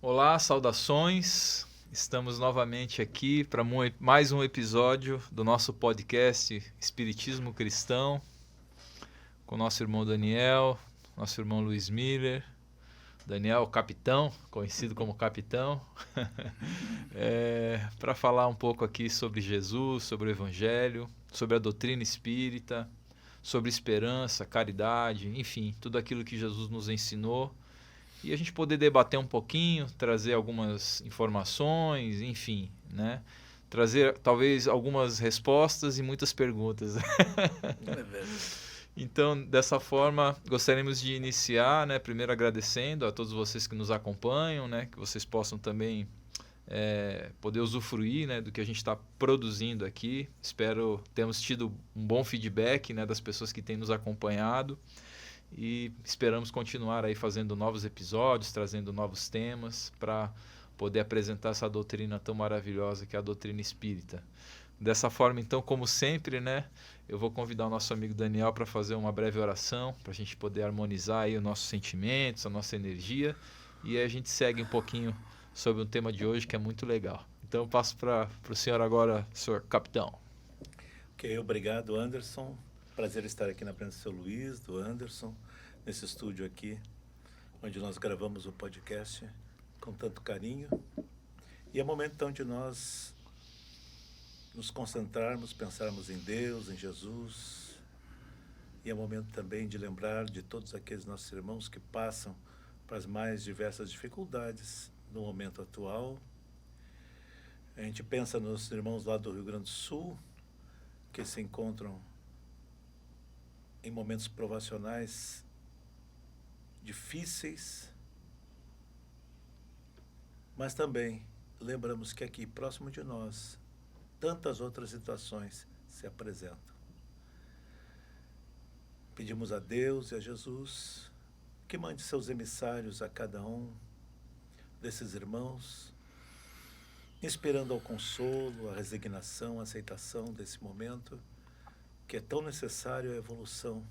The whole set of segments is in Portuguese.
Olá, saudações. Estamos novamente aqui para mais um episódio do nosso podcast Espiritismo Cristão, com nosso irmão Daniel, nosso irmão Luiz Miller. Daniel, capitão, conhecido como capitão, para falar um pouco aqui sobre Jesus, sobre o Evangelho, sobre a doutrina espírita, sobre esperança, caridade, enfim, tudo aquilo que Jesus nos ensinou. E a gente poder debater um pouquinho, trazer algumas informações, enfim, né? Trazer talvez algumas respostas e muitas perguntas. É verdade. Então, dessa forma, gostaríamos de iniciar, né? Primeiro agradecendo a todos vocês que nos acompanham, né? Que vocês possam também poder usufruir, né, do que a gente está produzindo aqui. Espero termos tido um bom feedback, né, das pessoas que têm nos acompanhado. E esperamos continuar aí fazendo novos episódios, trazendo novos temas para poder apresentar essa doutrina tão maravilhosa que é a doutrina espírita. Dessa forma, então, como sempre, né, eu vou convidar o nosso amigo Daniel para fazer uma breve oração, para a gente poder harmonizar aí os nossos sentimentos, a nossa energia, e aí a gente segue um pouquinho sobre o tema de hoje, que é muito legal. Então, eu passo para o senhor agora, senhor capitão. Ok, obrigado, Anderson. Prazer estar aqui na presença do seu Luiz, do Anderson, nesse estúdio aqui, onde nós gravamos o podcast com tanto carinho. E é momento, então, de nós nos concentrarmos, pensarmos em Deus, em Jesus. E é momento também de lembrar de todos aqueles nossos irmãos que passam para as mais diversas dificuldades no momento atual. A gente pensa nos irmãos lá do Rio Grande do Sul, que se encontram em momentos provacionais difíceis, mas também lembramos que aqui, próximo de nós, tantas outras situações se apresentam. Pedimos a Deus e a Jesus que mande seus emissários a cada um desses irmãos, inspirando ao consolo, à resignação, à aceitação desse momento, que é tão necessário à evolução.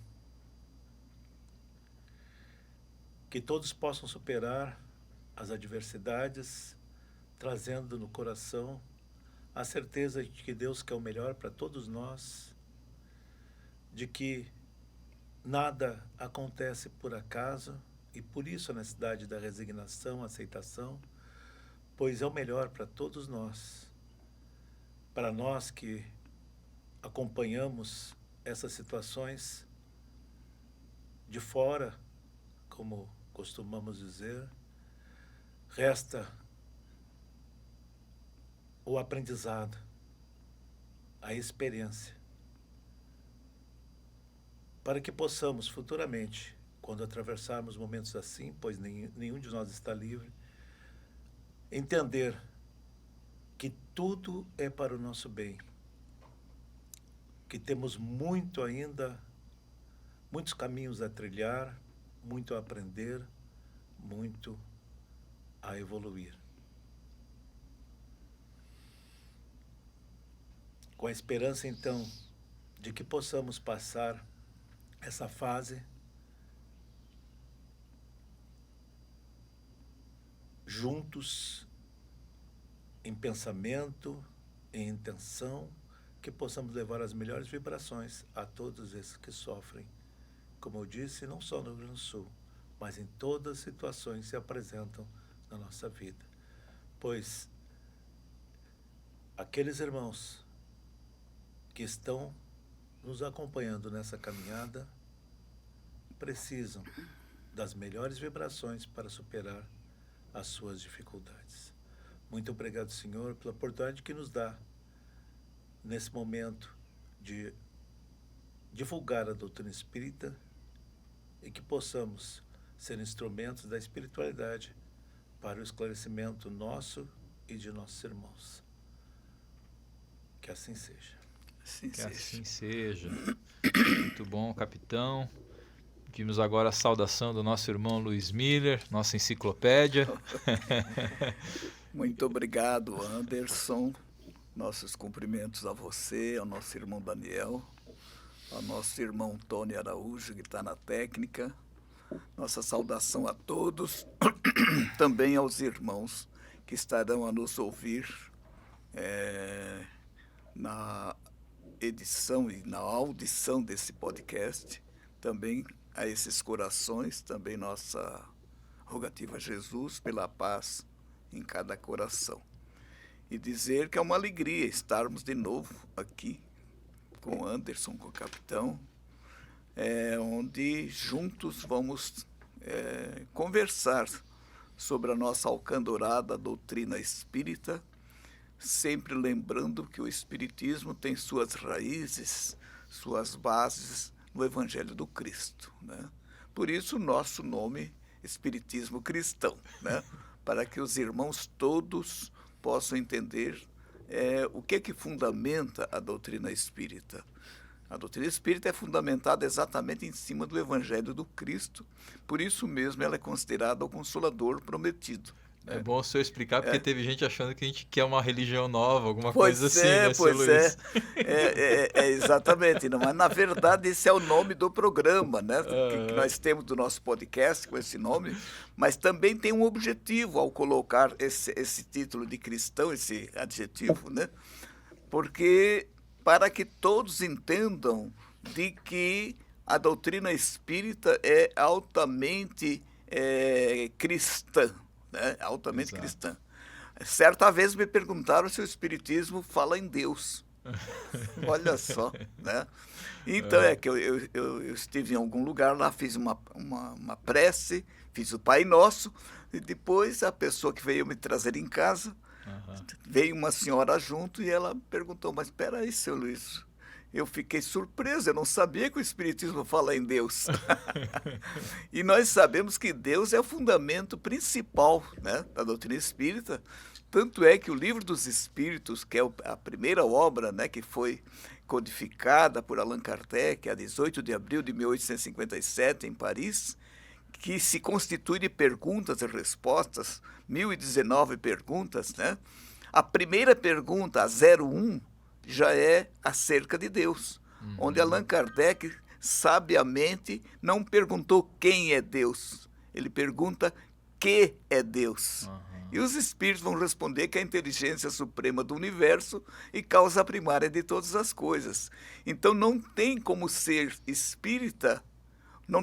Que todos possam superar as adversidades, trazendo no coração a certeza de que Deus quer o melhor para todos nós, de que nada acontece por acaso, e por isso a necessidade da resignação, aceitação, pois é o melhor para todos nós. Para nós que acompanhamos essas situações de fora, como costumamos dizer, resta o aprendizado, a experiência, para que possamos futuramente, quando atravessarmos momentos assim, pois nenhum de nós está livre, entender que tudo é para o nosso bem, que temos muito ainda, muitos caminhos a trilhar, muito a aprender, muito a evoluir. Com a esperança, então, de que possamos passar essa fase juntos, em pensamento, em intenção, que possamos levar as melhores vibrações a todos esses que sofrem, como eu disse, não só no Rio Grande do Sul, mas em todas as situações que se apresentam na nossa vida. Pois aqueles irmãos que estão nos acompanhando nessa caminhada precisam das melhores vibrações para superar as suas dificuldades. Muito obrigado, Senhor, pela oportunidade que nos dá nesse momento de divulgar a doutrina espírita e que possamos ser instrumentos da espiritualidade para o esclarecimento nosso e de nossos irmãos. Que assim seja. Assim seja. Muito bom, capitão. Pedimos agora a saudação do nosso irmão Luiz Miller, nossa enciclopédia. Muito obrigado, Anderson. Nossos cumprimentos a você, ao nosso irmão Daniel. ao nosso irmão Tony Araújo, que está na técnica. Nossa saudação a todos, também aos irmãos que estarão a nos ouvir na edição e na audição desse podcast. Também a esses corações, também nossa rogativa a Jesus pela paz em cada coração. E dizer que é uma alegria estarmos de novo aqui com o Anderson, com o capitão, onde juntos vamos conversar sobre a nossa alcandorada doutrina espírita, sempre lembrando que o espiritismo tem suas raízes, suas bases no Evangelho do Cristo, né? Por isso o nosso nome, Espiritismo Cristão, né? Para que os irmãos todos possam entender o que fundamenta a doutrina espírita. A doutrina espírita é fundamentada exatamente em cima do Evangelho do Cristo, por isso mesmo ela é considerada o Consolador prometido. É bom o senhor explicar, porque teve gente achando que a gente quer uma religião nova, alguma pois coisa assim, né, pois seu Luiz? Exatamente. Não, mas, na verdade, esse é o nome do programa, né? Que nós temos do nosso podcast com esse nome, mas também tem um objetivo ao colocar esse título de cristão, esse adjetivo, né? Porque para que todos entendam de que a doutrina espírita é altamente cristã, né? Altamente Exato. cristã. Certa vez me perguntaram se o espiritismo fala em Deus. Olha só, né? Então que eu estive em algum lugar lá, fiz uma prece, fiz o Pai Nosso, e depois a pessoa que veio me trazer em casa, veio uma senhora junto e ela perguntou, mas espera aí, seu Luiz, eu fiquei surpreso, eu não sabia que o Espiritismo fala em Deus. E nós sabemos que Deus é o fundamento principal, né, da doutrina espírita. Tanto é que o Livro dos Espíritos, que é a primeira obra, né, que foi codificada por Allan Kardec, a 18 de abril de 1857, em Paris, que se constitui de perguntas e respostas, 1019 perguntas, né? A primeira pergunta, a 01, já é acerca de Deus, onde Allan Kardec sabiamente não perguntou quem é Deus, ele pergunta que é Deus. E os espíritos vão responder que é a inteligência suprema do universo e causa primária de todas as coisas. Então não tem como ser espírita, não,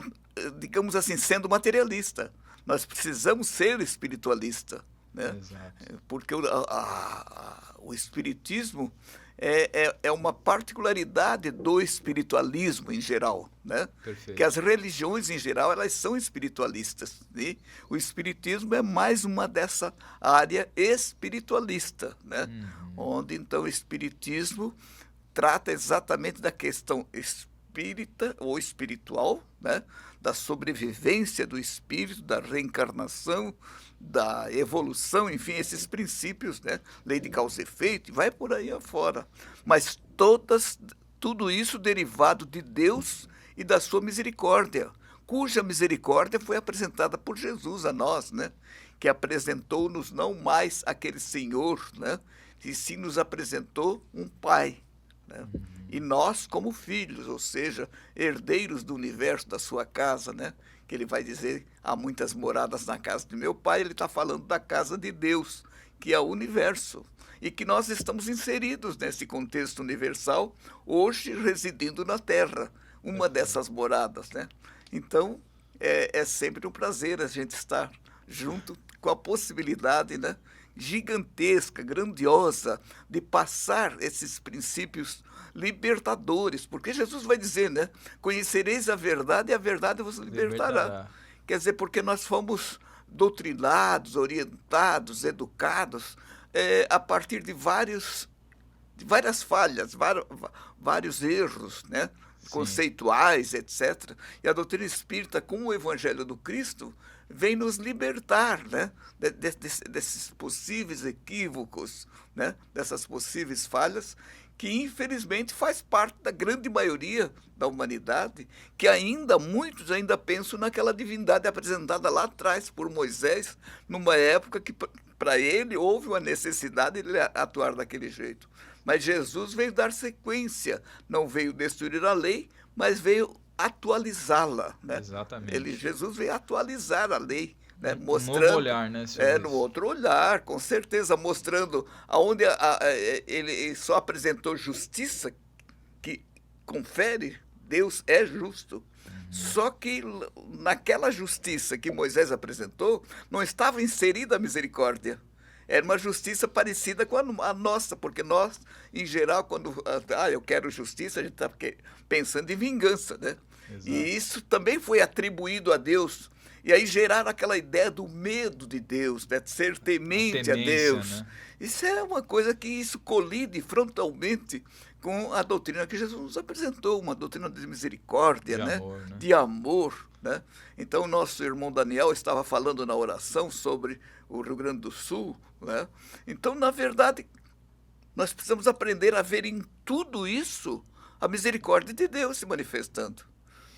digamos assim, sendo materialista. Nós precisamos ser espiritualista, né? Exato. Porque o espiritismo é uma particularidade do espiritualismo em geral, né? Perfeito. Que as religiões em geral elas são espiritualistas, né? O espiritismo é mais uma dessa área espiritualista, né? Onde então o espiritismo trata exatamente da questão espírita ou espiritual, né? Da sobrevivência do espírito, da reencarnação, da evolução, enfim, esses princípios, né? Lei de causa e efeito, e vai por aí afora. Mas tudo isso derivado de Deus e da sua misericórdia, cuja misericórdia foi apresentada por Jesus a nós, né? Que apresentou-nos não mais aquele Senhor, né? E sim nos apresentou um Pai, né? E nós como filhos, ou seja, herdeiros do universo, da sua casa, né? Que ele vai dizer, há muitas moradas na casa de meu pai, ele está falando da casa de Deus, que é o universo, e que nós estamos inseridos nesse contexto universal, hoje residindo na Terra, uma dessas moradas, né? Então, é sempre um prazer a gente estar junto com a possibilidade, né, gigantesca, grandiosa, de passar esses princípios libertadores, porque Jesus vai dizer, né, conhecereis a verdade e a verdade vos libertará. Quer dizer, porque nós fomos doutrinados, orientados, educados a partir de várias falhas, vários erros, né, conceituais, etc. E a doutrina espírita, com o Evangelho do Cristo, vem nos libertar, né, desses possíveis equívocos, né, dessas possíveis falhas, que infelizmente faz parte da grande maioria da humanidade, que muitos ainda pensam naquela divindade apresentada lá atrás por Moisés, numa época que para ele houve uma necessidade de ele atuar daquele jeito. Mas Jesus veio dar sequência, não veio destruir a lei, mas veio atualizá-la, né? Exatamente. Jesus veio atualizar a lei, né? Mostrando, um novo olhar, né, no outro olhar, com certeza, mostrando aonde ele só apresentou justiça, que confere, Deus é justo. Só que naquela justiça que Moisés apresentou, não estava inserida a misericórdia. Era uma justiça parecida com a nossa, porque nós, em geral, quando eu quero justiça, a gente está pensando em vingança, né? Exato. E isso também foi atribuído a Deus. E aí geraram aquela ideia do medo de Deus, né? De ser temente a Deus. Né? Isso é uma coisa que isso colide frontalmente com a doutrina que Jesus nos apresentou, uma doutrina de misericórdia, de amor, né? De amor, né? Então, nosso irmão Daniel estava falando na oração sobre o Rio Grande do Sul, né? Então, na verdade, nós precisamos aprender a ver em tudo isso a misericórdia de Deus se manifestando.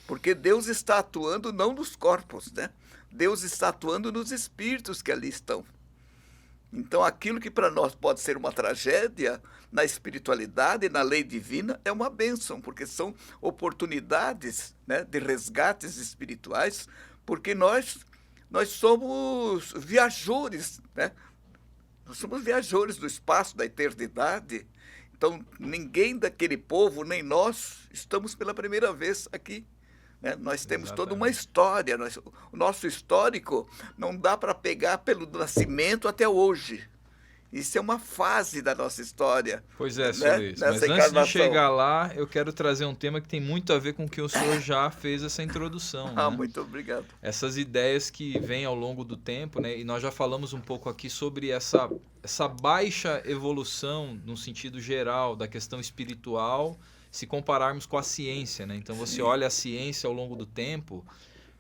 Porque Deus está atuando não nos corpos, né? Deus está atuando nos espíritos que ali estão. Então, aquilo que para nós pode ser uma tragédia, na espiritualidade, na lei divina, é uma bênção, porque são oportunidades, né, de resgates espirituais, porque nós somos viajores, né? Nós somos viajores do espaço, da eternidade. Então, ninguém daquele povo, nem nós, estamos pela primeira vez aqui. Né? Nós temos toda uma história. O nosso histórico não dá para pegar pelo nascimento até hoje. Isso é uma fase da nossa história. Pois é, Sr. Luiz. Mas antes de chegar lá, eu quero trazer um tema que tem muito a ver com o que o senhor já fez essa introdução. Né? Muito obrigado. Essas ideias que vêm ao longo do tempo, né? E nós já falamos um pouco aqui sobre essa baixa evolução, no sentido geral, da questão espiritual, se compararmos com a ciência. Né? Então, você olha a ciência ao longo do tempo,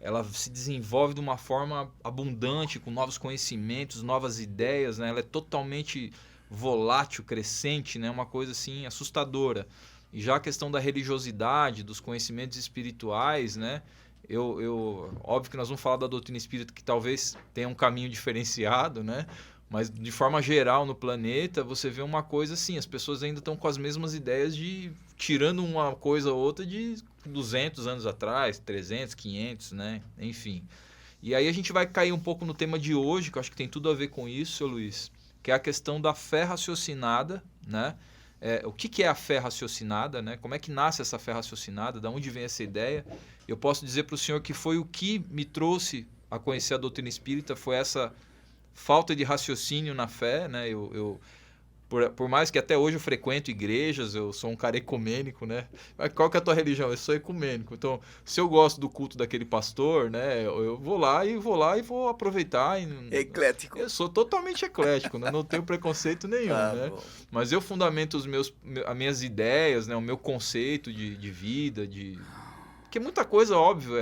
ela se desenvolve de uma forma abundante, com novos conhecimentos, novas ideias, né? Ela é totalmente volátil, crescente, né? Uma coisa assim assustadora. E já a questão da religiosidade, dos conhecimentos espirituais, né? Óbvio que nós vamos falar da doutrina espírita, que talvez tenha um caminho diferenciado, né? Mas de forma geral no planeta, você vê uma coisa assim, as pessoas ainda estão com as mesmas ideias tirando uma coisa ou outra de 200 anos atrás, 300, 500, né? Enfim. E aí a gente vai cair um pouco no tema de hoje, que eu acho que tem tudo a ver com isso, seu Luiz, que é a questão da fé raciocinada, né? O que é a fé raciocinada, né? Como é que nasce essa fé raciocinada? De onde vem essa ideia? Eu posso dizer para o senhor que foi o que me trouxe a conhecer a doutrina espírita, foi essa falta de raciocínio na fé, né? Por mais que até hoje eu frequento igrejas, eu sou um cara ecumênico, né? Mas qual que é a tua religião? Eu sou ecumênico. Então, se eu gosto do culto daquele pastor, né? Eu vou lá e vou aproveitar. Eclético. Eu sou totalmente eclético, né? Não tenho preconceito nenhum, né? Bom. Mas eu fundamento as minhas ideias, né? O meu conceito de vida, Porque muita coisa, óbvio,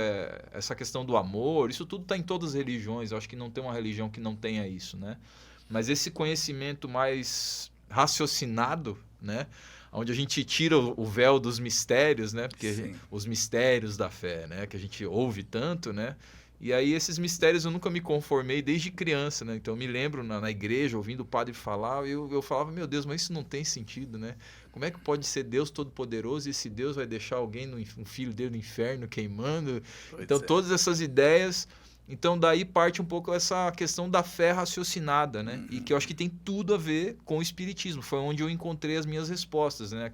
essa questão do amor, isso tudo está em todas as religiões. Eu acho que não tem uma religião que não tenha isso, né? Mas esse conhecimento mais raciocinado, né? Onde a gente tira o véu dos mistérios, né? Porque os mistérios da fé, né? Que a gente ouve tanto, né? E aí esses mistérios eu nunca me conformei desde criança, né? Então eu me lembro na igreja, ouvindo o padre falar, eu falava, meu Deus, mas isso não tem sentido, né? Como é que pode ser Deus Todo-Poderoso e esse Deus vai deixar alguém, um filho dele no inferno queimando? Então todas essas ideias... Então, daí parte um pouco essa questão da fé raciocinada, né? E que eu acho que tem tudo a ver com o espiritismo. Foi onde eu encontrei as minhas respostas, né?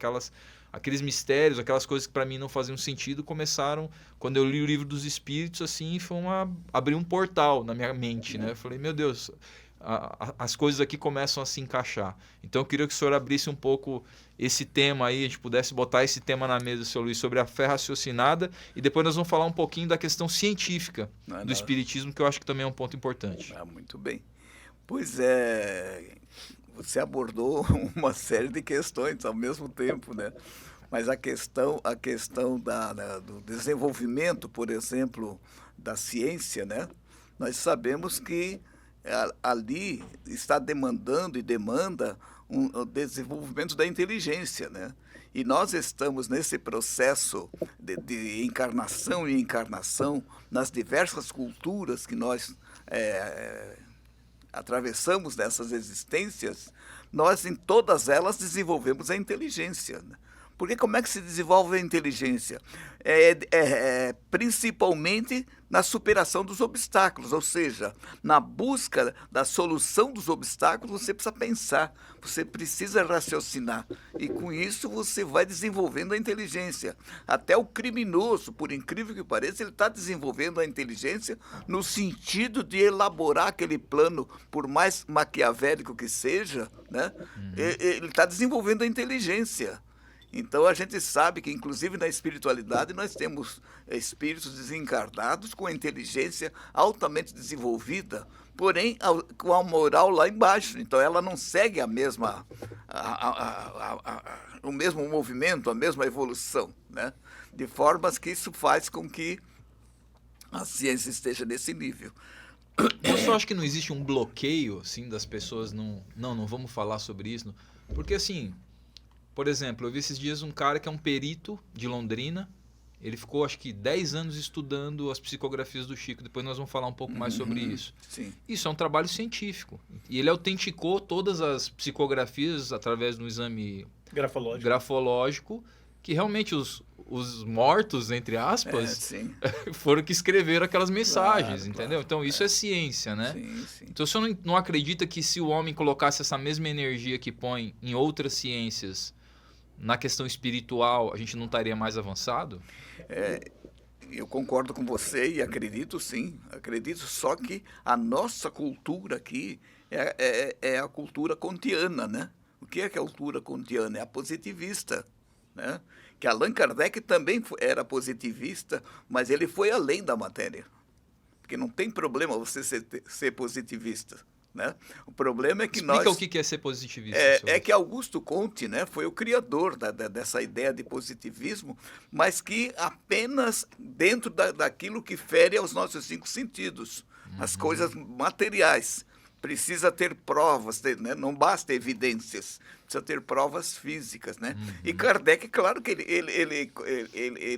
Aqueles mistérios, aquelas coisas que para mim não faziam sentido, começaram quando eu li o Livro dos Espíritos, assim, abrir um portal na minha mente, né? Eu falei, meu Deus, as coisas aqui começam a se encaixar. Então, eu queria que o senhor abrisse um pouco esse tema aí, a gente pudesse botar esse tema na mesa, seu Luiz, sobre a fé raciocinada, e depois nós vamos falar um pouquinho da questão científica do espiritismo, que eu acho que também é um ponto importante. Muito bem. Pois é, você abordou uma série de questões ao mesmo tempo, né? Mas a questão do desenvolvimento, por exemplo, da ciência, né? Nós sabemos que ali está demandando e demanda o desenvolvimento da inteligência, né? E nós estamos nesse processo de encarnação e encarnação nas diversas culturas que nós atravessamos nessas existências nós em todas elas desenvolvemos a inteligência, né? Porque como é que se desenvolve a inteligência? Principalmente na superação dos obstáculos, ou seja, na busca da solução dos obstáculos, você precisa pensar, você precisa raciocinar. E com isso você vai desenvolvendo a inteligência. Até o criminoso, por incrível que pareça, ele está desenvolvendo a inteligência no sentido de elaborar aquele plano, por mais maquiavélico que seja, né? Ele está desenvolvendo a inteligência. Então a gente sabe que, inclusive na espiritualidade, nós temos espíritos desencarnados com a inteligência altamente desenvolvida, porém com a moral lá embaixo. Então ela não segue o mesmo movimento, a mesma evolução, né? De formas que isso faz com que a ciência esteja nesse nível. Eu só acho que não existe um bloqueio assim das pessoas, não vamos falar sobre isso, porque assim... Por exemplo, eu vi esses dias um cara que é um perito de Londrina. Ele ficou, acho que, 10 anos estudando as psicografias do Chico. Depois nós vamos falar um pouco mais sobre isso. Sim. Isso é um trabalho científico. E ele autenticou todas as psicografias através de um exame grafológico, que realmente os mortos, entre aspas, foram que escreveram aquelas mensagens, entendeu? Então isso é ciência, né? Sim. Então o senhor não acredita que se o homem colocasse essa mesma energia que põe em outras ciências... Na questão espiritual, a gente não estaria mais avançado? Eu concordo com você e acredito sim. Acredito, só que a nossa cultura aqui é a cultura kantiana, né? O que é a cultura kantiana? É a positivista, né? Que Allan Kardec também era positivista, mas ele foi além da matéria. Porque não tem problema você ser positivista. Né? O problema é que Explica o que é ser positivista. É que Augusto Comte, né, foi o criador dessa ideia de positivismo, mas que apenas dentro daquilo que fere aos nossos 5 sentidos, as coisas materiais. Precisa ter provas, né? Não basta evidências, precisa ter provas físicas, né? E Kardec, claro que ele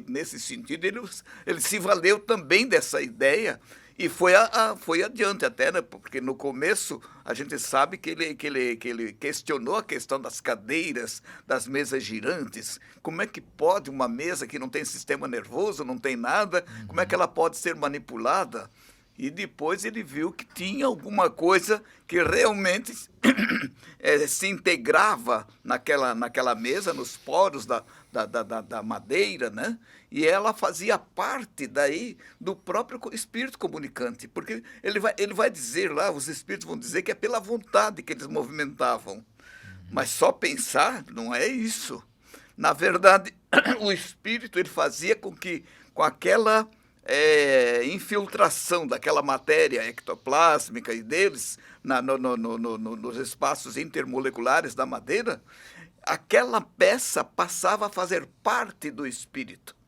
nesse sentido, ele se valeu também dessa ideia. E foi adiante até, né? Porque no começo a gente sabe que ele questionou a questão das cadeiras, das mesas girantes. Como é que pode uma mesa que não tem sistema nervoso, não tem nada, como é que ela pode ser manipulada? E depois ele viu que tinha alguma coisa que realmente se integrava naquela mesa, nos poros da madeira, né? E ela fazia parte daí do próprio espírito comunicante, porque ele vai dizer lá, os espíritos vão dizer que é pela vontade que eles movimentavam. Mas só pensar não é isso. Na verdade, o espírito ele fazia com aquela infiltração daquela matéria ectoplásmica e deles nos espaços intermoleculares da madeira, aquela peça passava a fazer parte do espírito.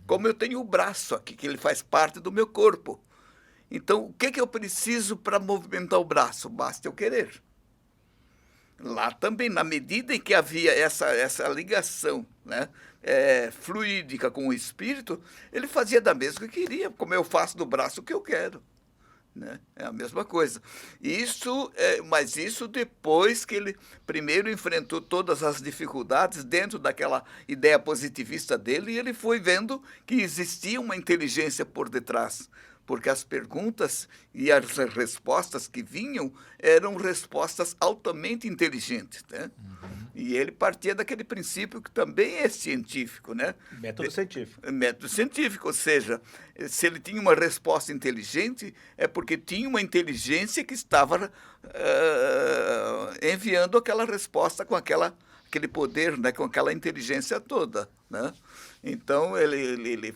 Como eu tenho o braço aqui, que ele faz parte do meu corpo. Então, o que eu preciso para movimentar o braço? Basta eu querer. Lá também, na medida em que havia essa ligação, né, fluídica com o espírito, ele fazia da mesma que queria, como eu faço do braço o que eu quero. Né? É a mesma coisa. Mas isso depois que ele primeiro enfrentou todas as dificuldades dentro daquela ideia positivista dele, e ele foi vendo que existia uma inteligência por detrás, porque as perguntas e as respostas que vinham eram respostas altamente inteligentes, né? E ele partia daquele princípio que também é científico, né? Método científico. Método científico, ou seja, se ele tinha uma resposta inteligente, é porque tinha uma inteligência que estava enviando aquela resposta com aquele poder, né? Com aquela inteligência toda, né? Então, ele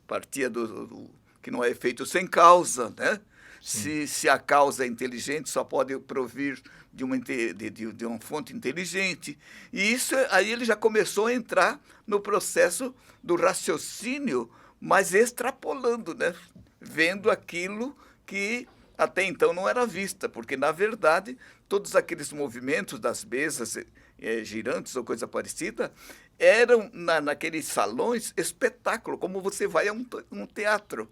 partia do que não é efeito sem causa, né? Se a causa é inteligente, só pode provir de uma fonte inteligente. E isso aí ele já começou a entrar no processo do raciocínio, mas extrapolando, né? Vendo aquilo que até então não era vista, porque, na verdade, todos aqueles movimentos das mesas girantes ou coisa parecida eram, naqueles salões, espetáculo, como você vai a um teatro.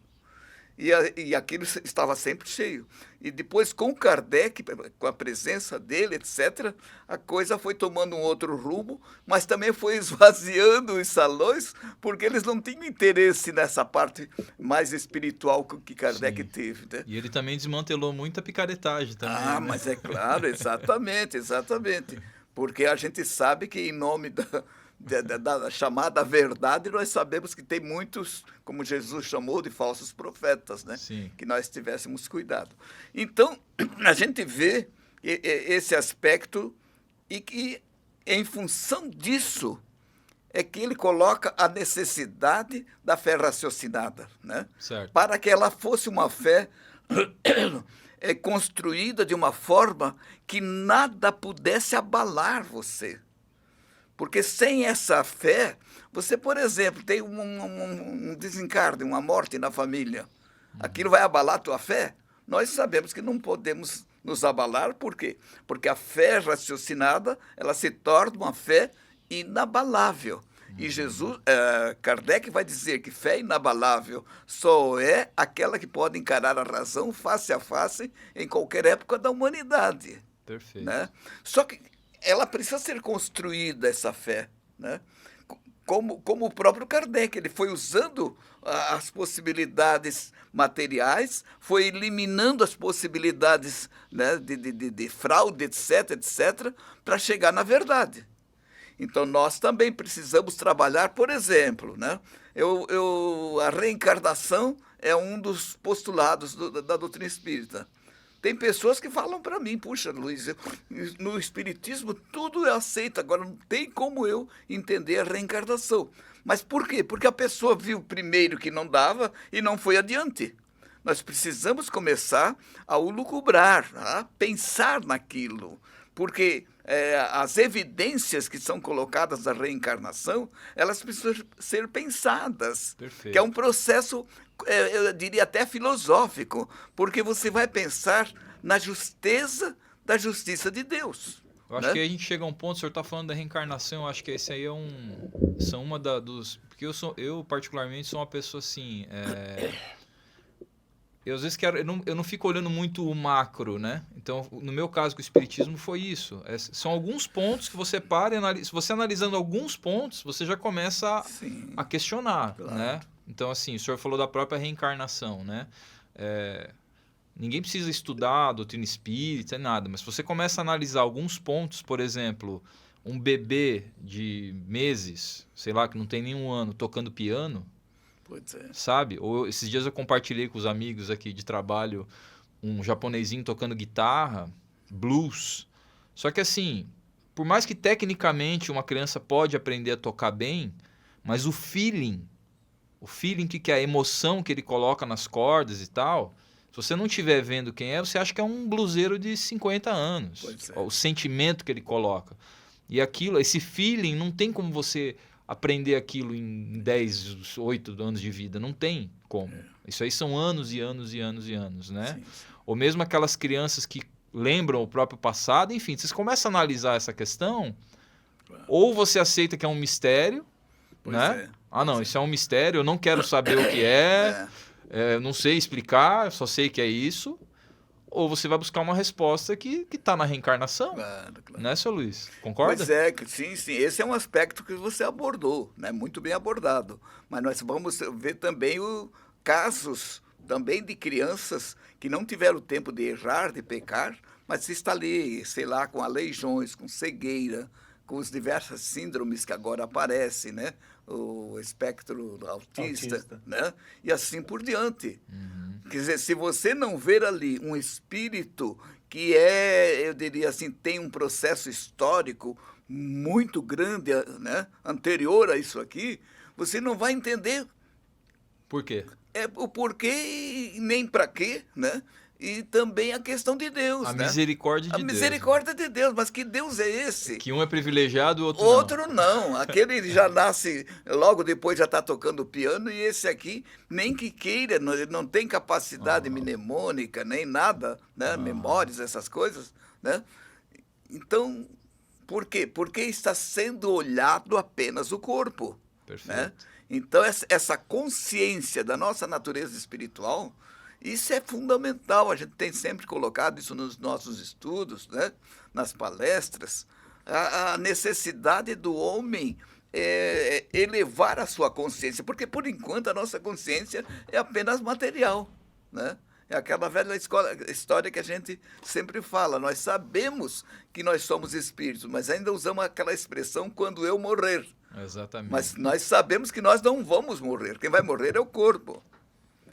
e aquilo estava sempre cheio. E depois, com Kardec, com a presença dele, etc., a coisa foi tomando um outro rumo, mas também foi esvaziando os salões, porque eles não tinham interesse nessa parte mais espiritual que Kardec teve. Né? E ele também desmantelou muita picaretagem também. Ah, né? mas é claro, exatamente, exatamente. Porque a gente sabe que em nome da chamada verdade, nós sabemos que tem muitos, como Jesus chamou, de falsos profetas, né? Sim. Que nós tivéssemos cuidado. Então, a gente vê esse aspecto e que, em função disso, é que ele coloca a necessidade da fé raciocinada, né? Certo. Para que ela fosse uma fé construída de uma forma que nada pudesse abalar você. Porque sem essa fé, você, por exemplo, tem um desencarne, uma morte na família. Aquilo vai abalar a tua fé? Nós sabemos que não podemos nos abalar, por quê? Porque a fé raciocinada, ela se torna uma fé inabalável. E Kardec vai dizer que fé inabalável só é aquela que pode encarar a razão face a face em qualquer época da humanidade. Perfeito. Né? Só que ela precisa ser construída, essa fé, né? Como o próprio Kardec, ele foi usando as possibilidades materiais, foi eliminando as possibilidades, né, de fraude, etc., para chegar na verdade. Então, nós também precisamos trabalhar, por exemplo, né? A reencarnação é um dos postulados da doutrina espírita. Tem pessoas que falam para mim, puxa, Luiz, no Espiritismo tudo é aceito, agora não tem como eu entender a reencarnação. Mas por quê? Porque a pessoa viu primeiro que não dava e não foi adiante. Nós precisamos começar a lucubrar, a pensar naquilo, porque as evidências que são colocadas da reencarnação, elas precisam ser pensadas. Perfeito. Que é um processo, eu diria até filosófico, porque você vai pensar na justeza da justiça de Deus. Eu acho que a gente chega a um ponto, o senhor está falando da reencarnação, eu acho que esse aí são uma dos... Porque eu particularmente sou uma pessoa assim... Eu às vezes eu não fico olhando muito o macro, né? Então, no meu caso com o Espiritismo foi isso. São alguns pontos que você para e analisa. Se você analisando alguns pontos, você já começa a questionar, claro. Né? Então, assim, o senhor falou da própria reencarnação, né? Ninguém precisa estudar a doutrina espírita, nada, mas se você começa a analisar alguns pontos, por exemplo, um bebê de meses, sei lá, que não tem nenhum ano, tocando piano, sabe? Ou esses dias eu compartilhei com os amigos aqui de trabalho um japonesinho tocando guitarra, blues. Só que assim, por mais que tecnicamente uma criança pode aprender a tocar bem, mas o feeling que é a emoção que ele coloca nas cordas e tal, se você não estiver vendo quem é, você acha que é um bluseiro de 50 anos. O sentimento que ele coloca. E aquilo, esse feeling, não tem como você aprender aquilo em 10, 8 anos de vida. Não tem como. Isso aí são anos e anos e anos e anos, né? Sim. Ou mesmo aquelas crianças que lembram o próprio passado. Enfim, vocês começam a analisar essa questão, ou você aceita que é um mistério, né? Não, isso é um mistério, eu não quero saber o que eu não sei explicar, eu só sei que é isso. Ou você vai buscar uma resposta que está na reencarnação. Claro. Né, seu Luiz? Concorda? Pois é, sim. Esse é um aspecto que você abordou, né? Muito bem abordado. Mas nós vamos ver também casos também de crianças que não tiveram tempo de errar, de pecar, mas está ali, sei lá, com aleijões, com cegueira, com as diversas síndromes que agora aparecem, né? O espectro autista. Né? E assim por diante. Quer dizer, se você não ver ali um espírito que eu diria assim, tem um processo histórico muito grande, né? Anterior a isso aqui, você não vai entender por quê? O porquê e nem para quê, né? E também a questão de Deus, a né? Misericórdia de Deus. A misericórdia de Deus, mas que Deus é esse? Que um é privilegiado, o outro não. Outro não. Aquele já nasce, logo depois já está tocando piano, e esse aqui, nem que queira, ele não tem capacidade mnemônica, nem nada, né? Memórias, essas coisas, né? Então, por quê? Porque está sendo olhado apenas o corpo. Perfeito. Né? Então, essa consciência da nossa natureza espiritual, isso é fundamental. A gente tem sempre colocado isso nos nossos estudos, né? Nas palestras, a necessidade do homem elevar a sua consciência, porque, por enquanto, a nossa consciência é apenas material, né? É aquela velha história que a gente sempre fala. Nós sabemos que nós somos espíritos, mas ainda usamos aquela expressão quando eu morrer. Exatamente. Mas nós sabemos que nós não vamos morrer. Quem vai morrer é o corpo.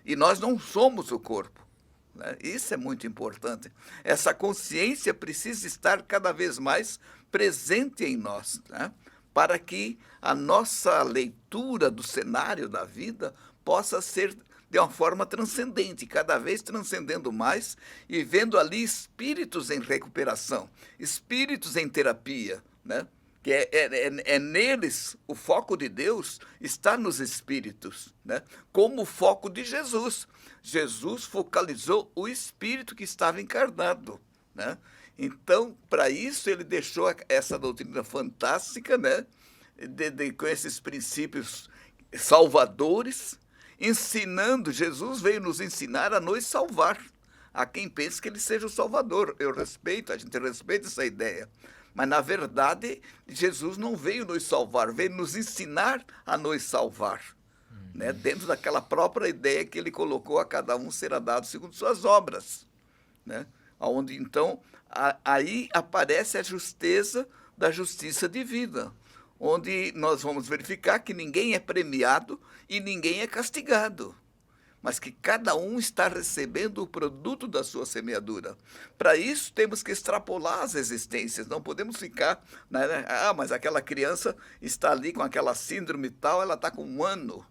E nós não somos o corpo, né? Isso é muito importante. Essa consciência precisa estar cada vez mais presente em nós, né? Para que a nossa leitura do cenário da vida possa ser de uma forma transcendente, cada vez transcendendo mais e vendo ali espíritos em recuperação, espíritos em terapia, né? Que é neles, o foco de Deus está nos espíritos, né? Como o foco de Jesus. Jesus focalizou o espírito que estava encarnado, né? Então, para isso, ele deixou essa doutrina fantástica, né? Com esses princípios salvadores, ensinando. Jesus veio nos ensinar a nos salvar. Há quem pense que ele seja o Salvador. Eu respeito, a gente respeita essa ideia. Mas, na verdade, Jesus não veio nos salvar, veio nos ensinar a nos salvar, né? Dentro daquela própria ideia que ele colocou: a cada um será dado segundo suas obras, né? Onde, então, aí aparece a justeza da justiça divina, onde nós vamos verificar que ninguém é premiado e ninguém é castigado, mas que cada um está recebendo o produto da sua semeadura. Para isso, temos que extrapolar as existências, não podemos ficar, né? Mas aquela criança está ali com aquela síndrome tal, ela está com 1 ano.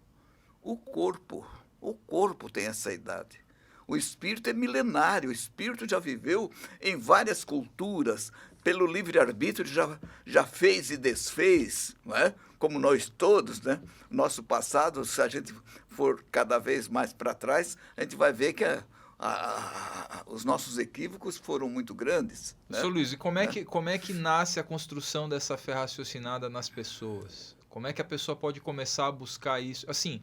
O corpo tem essa idade. O espírito é milenário, o espírito já viveu em várias culturas, pelo livre-arbítrio já fez e desfez, não é? Como nós todos, né? Nosso passado, se a gente for cada vez mais para trás, a gente vai ver que os nossos equívocos foram muito grandes, né? Sr. Luiz, e como é que nasce a construção dessa fé raciocinada nas pessoas? Como é que a pessoa pode começar a buscar isso? Assim,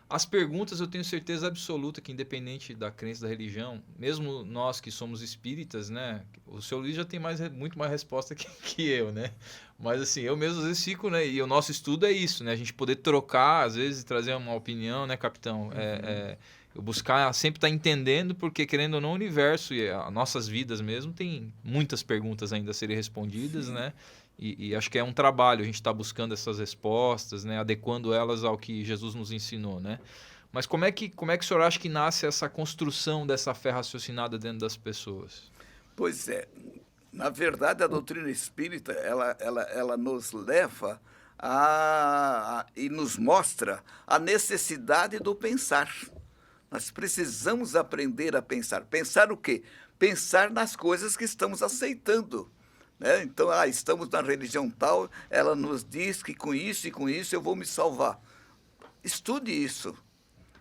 as perguntas, eu tenho certeza absoluta que, independente da crença, da religião, mesmo nós que somos espíritas, né? O Sr. Luiz já tem muito mais resposta que eu, né? Mas assim, eu mesmo às vezes fico, né? E o nosso estudo é isso, né? A gente poder trocar, às vezes, trazer uma opinião, né, capitão? Eu buscar sempre estar entendendo, porque, querendo ou não, o universo e as nossas vidas mesmo tem muitas perguntas ainda a serem respondidas, sim, né? E acho que é um trabalho a gente estar buscando essas respostas, né? Adequando elas ao que Jesus nos ensinou, né? Mas como é que o senhor acha que nasce essa construção dessa fé raciocinada dentro das pessoas? Pois é. Na verdade, a doutrina espírita, ela nos leva e nos mostra a necessidade do pensar. Nós precisamos aprender a pensar. Pensar o quê? Pensar nas coisas que estamos aceitando, né? Então, estamos na religião tal, ela nos diz que com isso e com isso eu vou me salvar. Estude isso.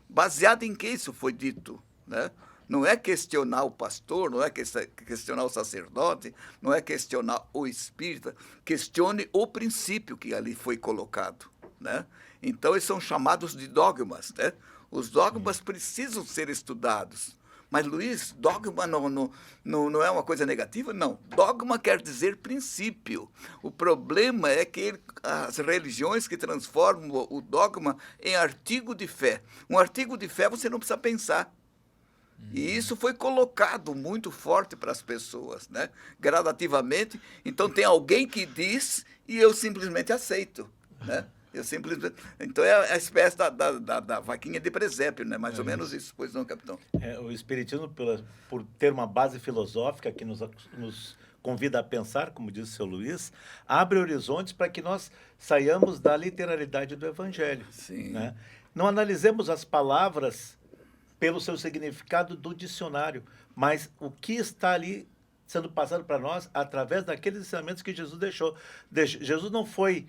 Baseado em que isso foi dito, né? Não é questionar o pastor, não é questionar o sacerdote, não é questionar o espírita. Questione o princípio que ali foi colocado, né? Então, eles são chamados de dogmas, né? Os dogmas precisam ser estudados. Mas, Luiz, dogma não é uma coisa negativa? Não. Dogma quer dizer princípio. O problema é que as religiões que transformam o dogma em artigo de fé. Um artigo de fé você não precisa pensar. E isso foi colocado muito forte para as pessoas, né? Gradativamente. Então, tem alguém que diz e eu simplesmente aceito, né? Então é a espécie da vaquinha de presépio, né? Mais ou menos isso, pois não, capitão? O Espiritismo, por ter uma base filosófica que nos convida a pensar, como disse o seu Luiz, abre horizontes para que nós saiamos da literalidade do Evangelho. Sim. Né? Não analisemos as palavras pelo seu significado do dicionário, mas o que está ali sendo passado para nós através daqueles ensinamentos que Jesus deixou. Jesus não foi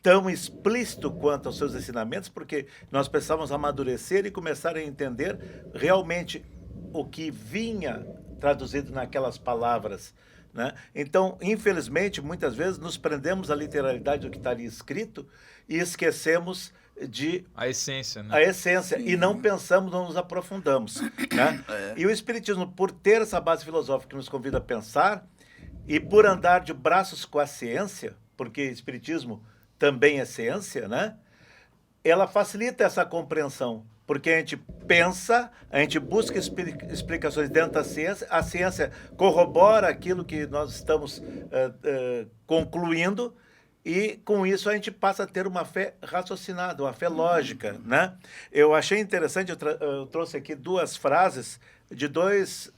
tão explícito quanto aos seus ensinamentos, porque nós precisávamos amadurecer e começar a entender realmente o que vinha traduzido naquelas palavras, né? Então, infelizmente, muitas vezes nos prendemos à literalidade do que está ali escrito e esquecemos A essência, né? A essência. Sim. E não pensamos, não nos aprofundamos. Né? E o Espiritismo, por ter essa base filosófica que nos convida a pensar, e por andar de braços com a ciência, porque o Espiritismo também é ciência, né? Ela facilita essa compreensão. Porque a gente pensa, a gente busca explicações dentro da ciência, a ciência corrobora aquilo que nós estamos concluindo, e com isso a gente passa a ter uma fé raciocinada, uma fé lógica, né? Eu achei interessante, eu trouxe aqui duas frases de duas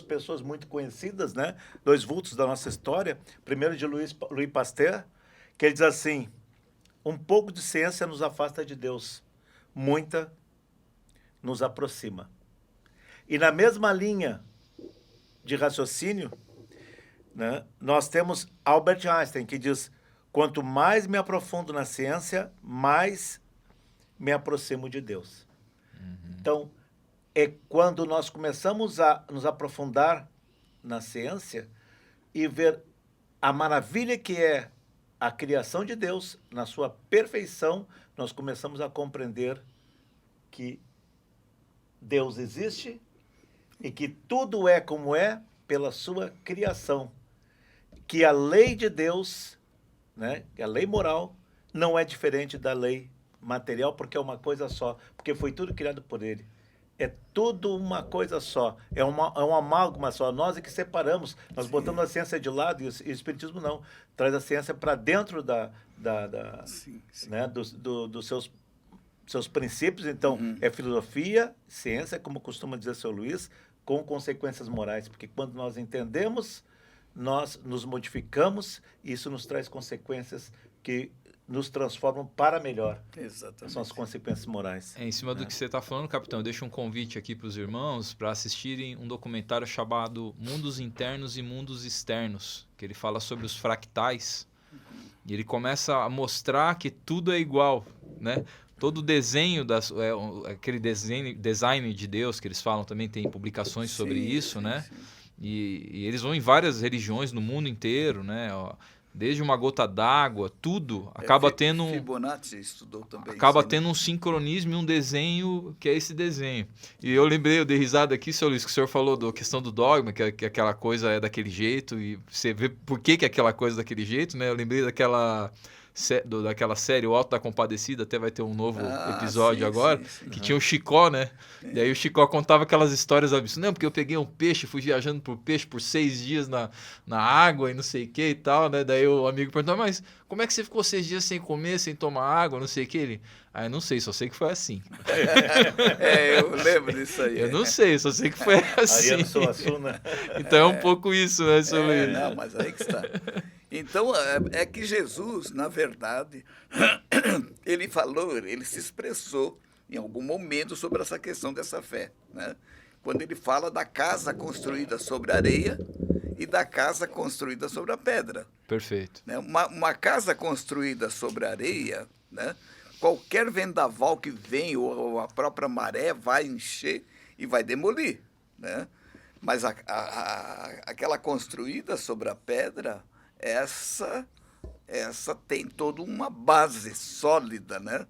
pessoas muito conhecidas, né? Dois vultos da nossa história. Primeiro de Louis Pasteur, que ele diz assim: um pouco de ciência nos afasta de Deus, muita nos aproxima. E na mesma linha de raciocínio, né, nós temos Albert Einstein, que diz: quanto mais me aprofundo na ciência, mais me aproximo de Deus. Então, é quando nós começamos a nos aprofundar na ciência e ver a maravilha que é a criação de Deus, na sua perfeição, nós começamos a compreender que Deus existe e que tudo é como é pela sua criação. Que a lei de Deus, né, a lei moral, não é diferente da lei material, porque é uma coisa só, porque foi tudo criado por ele. É tudo uma coisa só, é uma amálgama só. Nós é que separamos, nós botamos a ciência de lado, e o Espiritismo não. Traz a ciência para dentro né, dos seus princípios. Então, é filosofia, ciência, como costuma dizer seu Luiz, com consequências morais. Porque quando nós entendemos, nós nos modificamos, e isso nos traz consequências que nos transformam para melhor. Exatamente. São as consequências morais. Em cima do que você está falando, capitão, eu deixo um convite aqui para os irmãos para assistirem um documentário chamado Mundos Internos e Mundos Externos, que ele fala sobre os fractais. E ele começa a mostrar que tudo é igual, né? Todo o desenho, aquele design de Deus que eles falam também, tem publicações sobre isso, né? Sim. E eles vão em várias religiões no mundo inteiro, né? Desde uma gota d'água, tudo acaba tendo Fibonacci estudou também. Acaba tendo um sincronismo e um desenho que é esse desenho. E eu dei risada aqui, seu Luiz, que o senhor falou da questão do dogma, que aquela coisa é daquele jeito, e você vê por que aquela coisa é daquele jeito, né? Eu lembrei daquela série O Alto da Compadecida, até vai ter um novo episódio agora, que tinha o Chicó, né? E aí o Chicó contava aquelas histórias absurdas. Não, porque eu peguei um peixe, fui viajando por peixe por 6 dias na água e não sei o que e tal, né? Daí o amigo perguntou: mas como é que você ficou 6 dias sem comer, sem tomar água, não sei o que? Ele: eu não sei, só sei que foi assim. Eu lembro disso aí. Eu não sei, só sei que foi assim. Ariano Suassuna. Então é um pouco isso, né, seu Luiz? Não, mas aí que está. Então, é que Jesus, na verdade, ele se expressou em algum momento sobre essa questão dessa fé, né? Quando ele fala da casa construída sobre a areia e da casa construída sobre a pedra. Perfeito. Né? Uma casa construída sobre a areia, né? Qualquer vendaval que vem ou a própria maré vai encher e vai demolir, né? Mas aquela construída sobre a pedra, essa tem toda uma base sólida, né?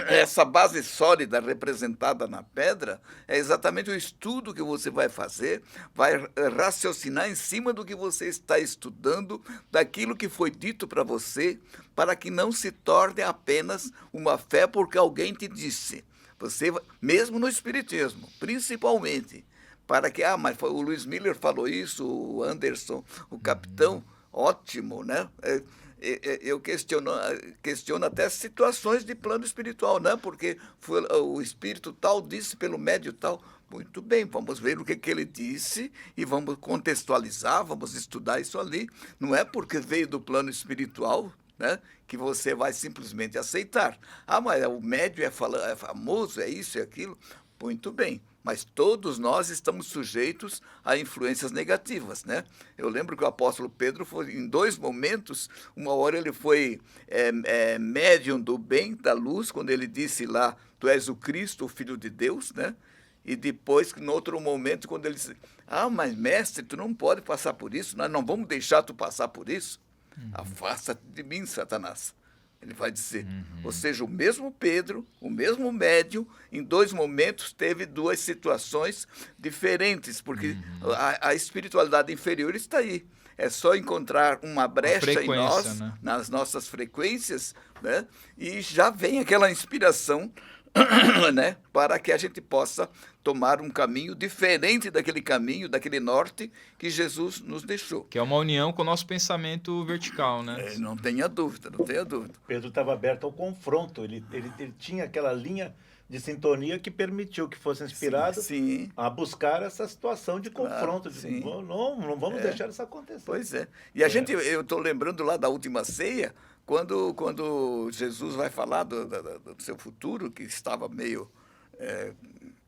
Essa base sólida representada na pedra é exatamente o estudo que você vai fazer, vai raciocinar em cima do que você está estudando, daquilo que foi dito para você, para que não se torne apenas uma fé porque alguém te disse. Você, mesmo no Espiritismo, principalmente, para que, mas o Luiz Miller falou isso, o Anderson, o capitão, ótimo, né? Eu questiono até situações de plano espiritual, né? Porque o espírito tal disse pelo médio tal. Muito bem, vamos ver o que ele disse e vamos contextualizar, vamos estudar isso ali. Não é porque veio do plano espiritual, né, que você vai simplesmente aceitar. Mas o médio é famoso, é isso e aquilo. Muito bem, mas todos nós estamos sujeitos a influências negativas, né? Eu lembro que o apóstolo Pedro foi, em 2 momentos, uma hora ele foi médium do bem, da luz, quando ele disse lá: tu és o Cristo, o Filho de Deus, né? E depois, no outro momento, quando ele disse: mas mestre, tu não pode passar por isso, nós não vamos deixar tu passar por isso. Afasta-te de mim, Satanás. ele vai dizer. Ou seja, o mesmo Pedro, o mesmo médium, em 2 momentos teve 2 situações diferentes, porque a espiritualidade inferior está aí. É só encontrar uma brecha em nós, né? nas nossas frequências, né? E já vem aquela inspiração né? Para que a gente possa tomar um caminho diferente daquele caminho, daquele norte que Jesus nos deixou. Que é uma união com o nosso pensamento vertical, né? Não tenha dúvida, não tenha dúvida. Pedro estava aberto ao confronto, ele tinha aquela linha de sintonia que permitiu que fosse inspirado sim. a buscar essa situação de confronto. Sim. Não vamos deixar isso acontecer. Pois é. E eu estou lembrando lá da última ceia, quando Jesus vai falar do seu futuro, que estava meio...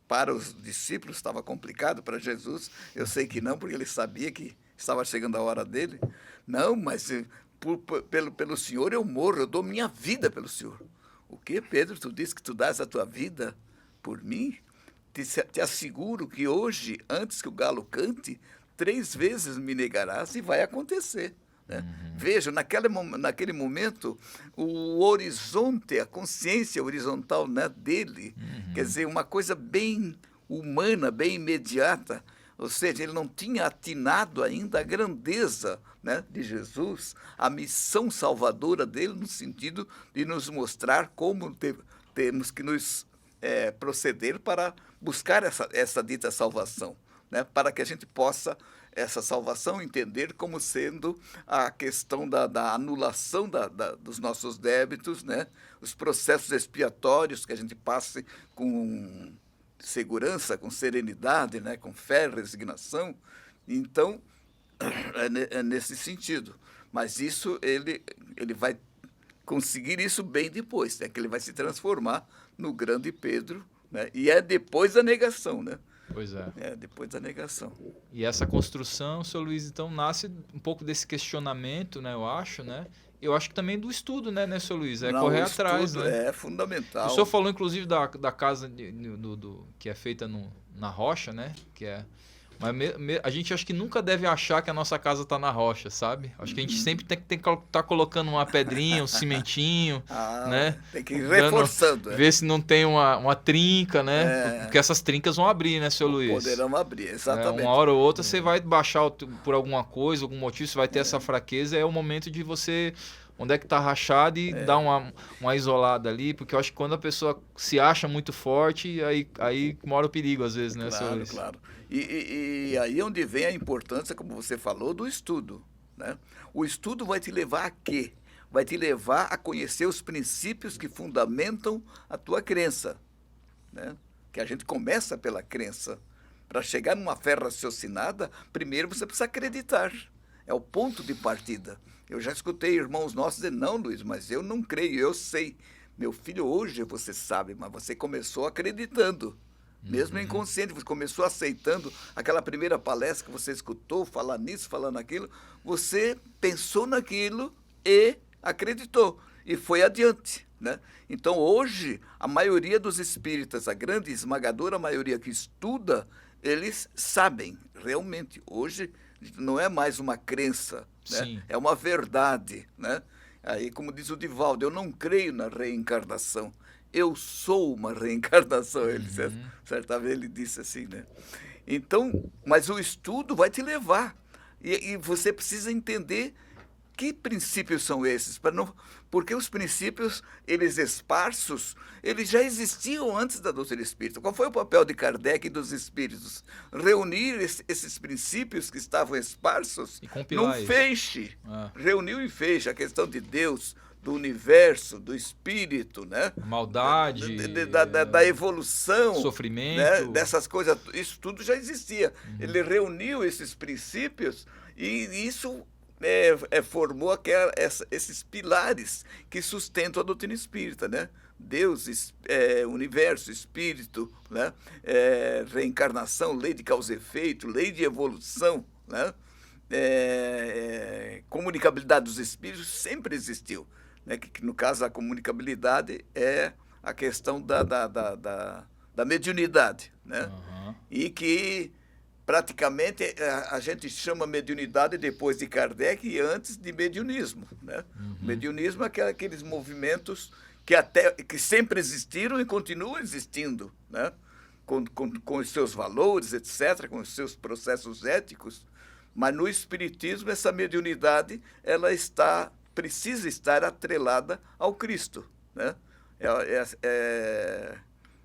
para os discípulos estava complicado, para Jesus eu sei que não, porque ele sabia que estava chegando a hora dele. Não, mas pelo Senhor eu morro, eu dou minha vida pelo Senhor. O que, Pedro? Tu disse que tu dás a tua vida por mim? Te asseguro que hoje, antes que o galo cante, 3 vezes me negarás e vai acontecer. Né? Veja, naquele momento, o horizonte, a consciência horizontal, né, dele, quer dizer, uma coisa bem humana, bem imediata, ou seja, ele não tinha atinado ainda a grandeza, né, de Jesus, a missão salvadora dele, no sentido de nos mostrar como temos que nos proceder para buscar essa dita salvação, né, para que a gente possa essa salvação entender como sendo a questão da anulação dos nossos débitos, né? Os processos expiatórios que a gente passe com segurança, com serenidade, né? Com fé, resignação. Então, é nesse sentido. Mas isso ele vai conseguir isso bem depois, né? Que ele vai se transformar no grande Pedro, né? E é depois da negação, né? Pois é. Depois da negação. E essa construção, seu Luiz, então, nasce um pouco desse questionamento, né, eu acho, né? Eu acho que também do estudo, né, seu Luiz? Correr atrás, né? É fundamental. O senhor falou, inclusive, da casa que é feita na rocha, né? Mas a gente acho que nunca deve achar que a nossa casa está na rocha, sabe? Acho que a gente sempre tem que estar colocando uma pedrinha, um cimentinho, né? Tem que ir reforçando. Ver se não tem uma trinca, né? Porque essas trincas vão abrir, né, seu Luiz? Poderão abrir, exatamente. Uma hora ou outra você vai baixar por alguma coisa, algum motivo, você vai ter essa fraqueza, é o momento de você... Onde é que está rachado e dar uma isolada ali, porque eu acho que quando a pessoa se acha muito forte, aí mora o perigo às vezes, né, seu Luiz? Claro. E aí é onde vem a importância, como você falou, do estudo, né? O estudo vai te levar a quê? Vai te levar a conhecer os princípios que fundamentam a tua crença, né? Que a gente começa pela crença. Para chegar numa fé raciocinada, primeiro você precisa acreditar. É o ponto de partida. Eu já escutei irmãos nossos dizer, não, Luiz, mas eu não creio, eu sei. Meu filho, hoje você sabe, mas você começou acreditando. Mesmo inconsciente, você começou aceitando aquela primeira palestra que você escutou, falar nisso, falar naquilo. Você pensou naquilo e acreditou. E foi adiante, né? Então, hoje, a maioria dos espíritas, a grande esmagadora maioria que estuda, eles sabem, realmente, hoje não é mais uma crença, né? É uma verdade, né? Aí, como diz o Divaldo, eu não creio na reencarnação, eu sou uma reencarnação. Certa vez ele disse assim, né? Então, mas o estudo vai te levar, e você precisa entender que princípios são esses, porque os princípios, eles esparsos, eles já existiam antes da doutrina espírita. Qual foi o papel de Kardec e dos espíritos? Reunir esses princípios que estavam esparsos num feixe. Reuniu em feixe a questão de Deus, do universo, do espírito, né? Maldade, da evolução, sofrimento, né? Dessas coisas, isso tudo já existia. Ele reuniu esses princípios e isso formou esses pilares que sustentam a doutrina espírita, né? Deus, universo, espírito, né? Reencarnação, lei de causa e efeito, lei de evolução, né? Comunicabilidade dos espíritos sempre existiu, né? Que no caso a comunicabilidade é a questão da mediunidade, né? E que praticamente a gente chama mediunidade depois de Kardec e antes de mediunismo, né? Mediunismo é aqueles movimentos que sempre existiram e continuam existindo, né? Com os seus valores, etc., com os seus processos éticos, mas no espiritismo essa mediunidade ela precisa estar atrelada ao Cristo, né?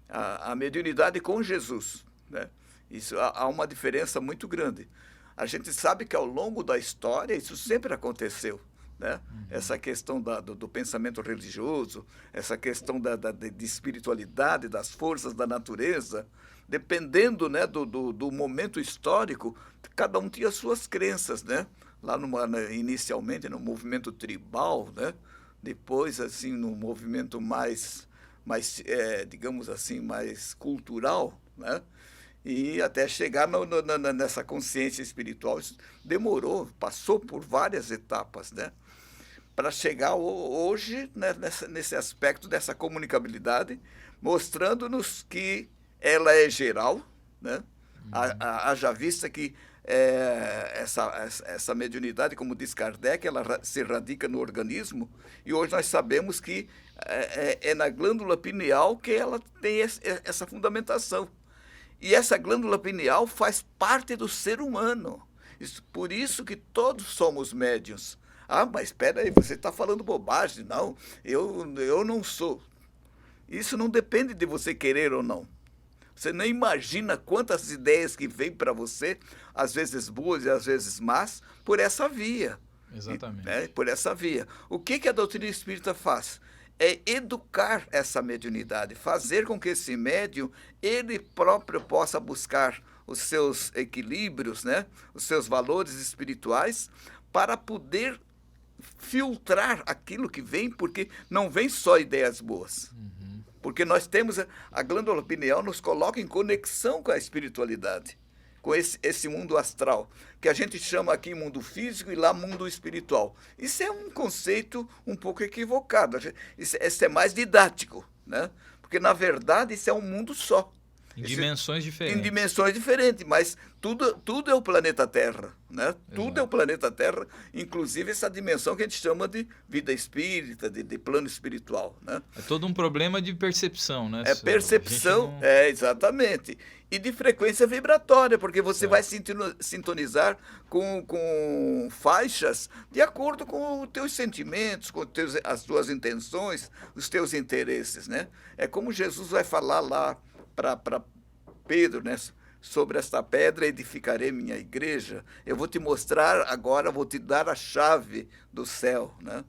A mediunidade com Jesus, né? Isso, há uma diferença muito grande. A gente sabe que ao longo da história isso sempre aconteceu, né? Essa questão do pensamento religioso, essa questão de espiritualidade, das forças da natureza, dependendo, né, do momento histórico, cada um tinha suas crenças, né? Lá inicialmente no movimento tribal, né? Depois assim no movimento mais digamos assim, mais cultural, né? E até chegar nessa consciência espiritual, isso demorou, passou por várias etapas, né? Para chegar hoje, né, nesse aspecto dessa comunicabilidade, mostrando-nos que ela é geral, né? Haja vista que essa mediunidade, como diz Kardec, ela se radica no organismo, e hoje nós sabemos que é na glândula pineal que ela tem essa fundamentação. E essa glândula pineal faz parte do ser humano. Por isso que todos somos médiuns. Ah, mas espera aí, você está falando bobagem. Não, eu não sou. Isso não depende de você querer ou não. Você nem imagina quantas ideias que vêm para você, às vezes boas e às vezes más, por essa via. Exatamente. Por essa via. O que a doutrina espírita faz? É educar essa mediunidade, fazer com que esse médium, ele próprio possa buscar os seus equilíbrios, né? Os seus valores espirituais, para poder filtrar aquilo que vem, porque não vem só ideias boas. Porque nós temos, a glândula pineal nos coloca em conexão com a espiritualidade, com esse mundo astral, que a gente chama aqui mundo físico e lá mundo espiritual. Isso é um conceito um pouco equivocado. Isso é mais didático, né? Porque, na verdade, isso é um mundo só. Em dimensões diferentes. Em dimensões diferentes, mas tudo é o planeta Terra, né? Exato. Tudo é o planeta Terra, inclusive essa dimensão que a gente chama de vida espírita, de plano espiritual, né? É todo um problema de percepção, né? É percepção, exatamente. E de frequência vibratória, porque você vai sintonizar com faixas de acordo com os teus sentimentos, com as tuas intenções, os teus interesses, né? É como Jesus vai falar lá para Pedro, né? Sobre esta pedra edificarei minha igreja. Eu vou te mostrar agora, vou te dar a chave do céu, né?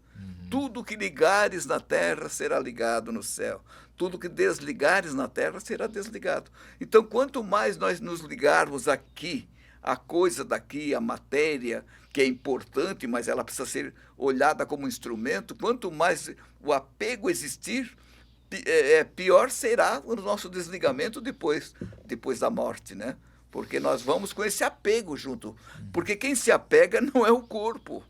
Tudo que ligares na terra será ligado no céu. Tudo que desligares na terra será desligado. Então, quanto mais nós nos ligarmos aqui, a coisa daqui, a matéria, que é importante, mas ela precisa ser olhada como instrumento, quanto mais o apego existir, pior será o nosso desligamento depois da morte, né? Porque nós vamos com esse apego junto. Porque quem se apega não é o corpo.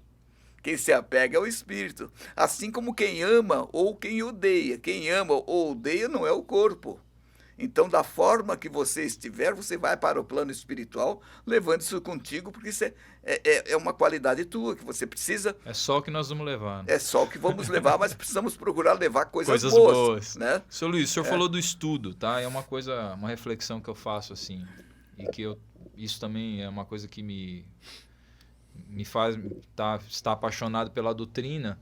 Quem se apega é o espírito. Assim como quem ama ou quem odeia. Quem ama ou odeia não é o corpo. Então, da forma que você estiver, você vai para o plano espiritual, levando isso contigo, porque isso é uma qualidade tua, que você precisa... É só o que nós vamos levar. Né? É só o que vamos levar, mas precisamos procurar levar coisas boas. Né? Seu Luiz, o senhor falou do estudo, tá? É uma reflexão que eu faço, assim, e que isso também é uma coisa que me faz estar apaixonado pela doutrina.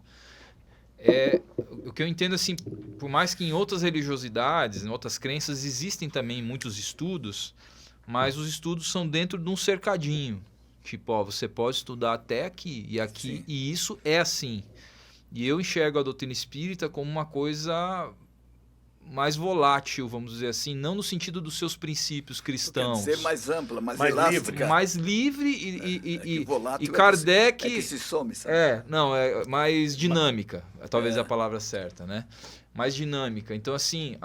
O que eu entendo, assim, por mais que em outras religiosidades, em outras crenças, existem também muitos estudos, mas os estudos são dentro de um cercadinho. Tipo, você pode estudar até aqui e aqui, sim, e isso é assim. E eu enxergo a doutrina espírita como uma coisa mais volátil, vamos dizer assim, não no sentido dos seus princípios cristãos. Quer dizer, mais ampla, mais elástica. Mais livre e Kardec... É que se some, sabe? É mais dinâmica, talvez é a palavra certa, né? mais dinâmica. Então, assim,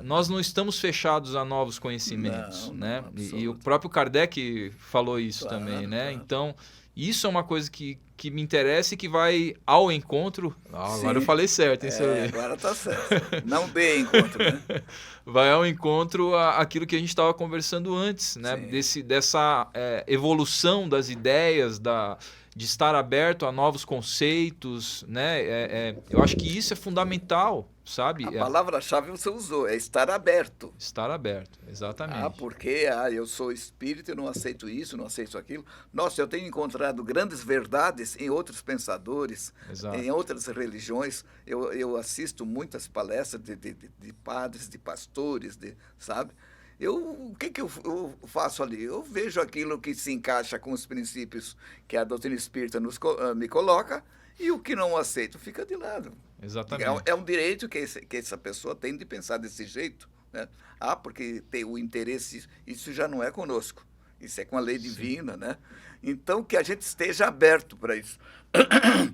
nós não estamos fechados a novos conhecimentos, Não, né? não, E o próprio Kardec falou isso Claro, também, né? claro. Então, isso é uma coisa que me interessa e que vai ao encontro... agora eu Sim. falei certo, hein, seu Luiz? Agora tá certo. Não dê encontro, né? Vai ao encontro aquilo que a gente estava conversando antes, né? Dessa evolução das ideias, de estar aberto a novos conceitos, né? Eu acho que isso é fundamental, sabe? A palavra-chave você usou, é estar aberto. Estar aberto, exatamente. Porque eu sou espírita, eu não aceito isso, não aceito aquilo. Nossa, eu tenho encontrado grandes verdades em outros pensadores, Exato. em outras religiões. Eu assisto muitas palestras de padres, de pastores, sabe? O que eu faço ali? Eu vejo aquilo que se encaixa com os princípios que a doutrina espírita me coloca, e o que não aceito fica de lado. Exatamente. É um direito que essa pessoa tem de pensar desse jeito, né? Porque tem o interesse, isso já não é conosco, isso é com a lei divina, né? Então, que a gente esteja aberto para isso.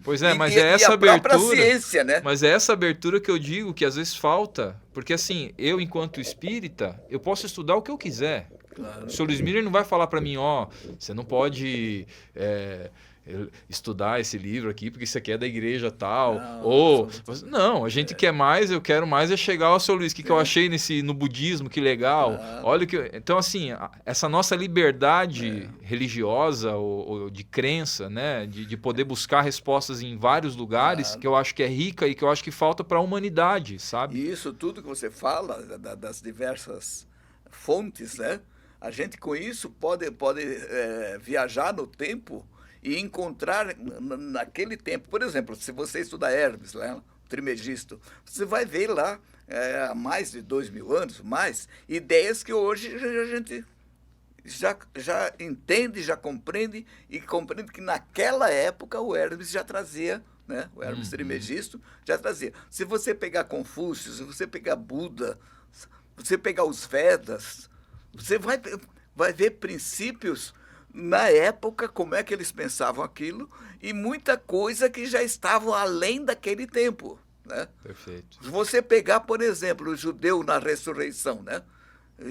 Pois é, mas é essa e a própria abertura. Ciência, né? Mas é essa abertura que eu digo que às vezes falta, porque assim, eu enquanto espírita, eu posso estudar o que eu quiser. Claro. O Sr. Luiz Miller não vai falar para mim, você não pode estudar esse livro aqui porque isso aqui é da igreja tal. Não, a gente quer mais, eu quero mais é chegar ao Sr. Luiz, o que eu achei no budismo, que legal. Olha que então assim, essa nossa liberdade religiosa ou de crença, né, de poder buscar respostas em vários lugares, que eu acho que é rica e que eu acho que falta para a humanidade, sabe? E isso tudo que você fala das diversas fontes, né? A gente com isso pode viajar no tempo e encontrar naquele tempo, por exemplo, se você estudar Hermes, né, o Trimegisto, você vai ver lá, há mais de 2000 anos, ideias que hoje a gente já entende, já compreende, e compreende que naquela época o Hermes já trazia, né, o Hermes Trimegisto já trazia. Se você pegar Confúcio, se você pegar Buda, você pegar os Vedas, você vai ver princípios na época, como é que eles pensavam aquilo, e muita coisa que já estavam além daquele tempo, né? Perfeito. Se você pegar, por exemplo, o judeu na ressurreição, né?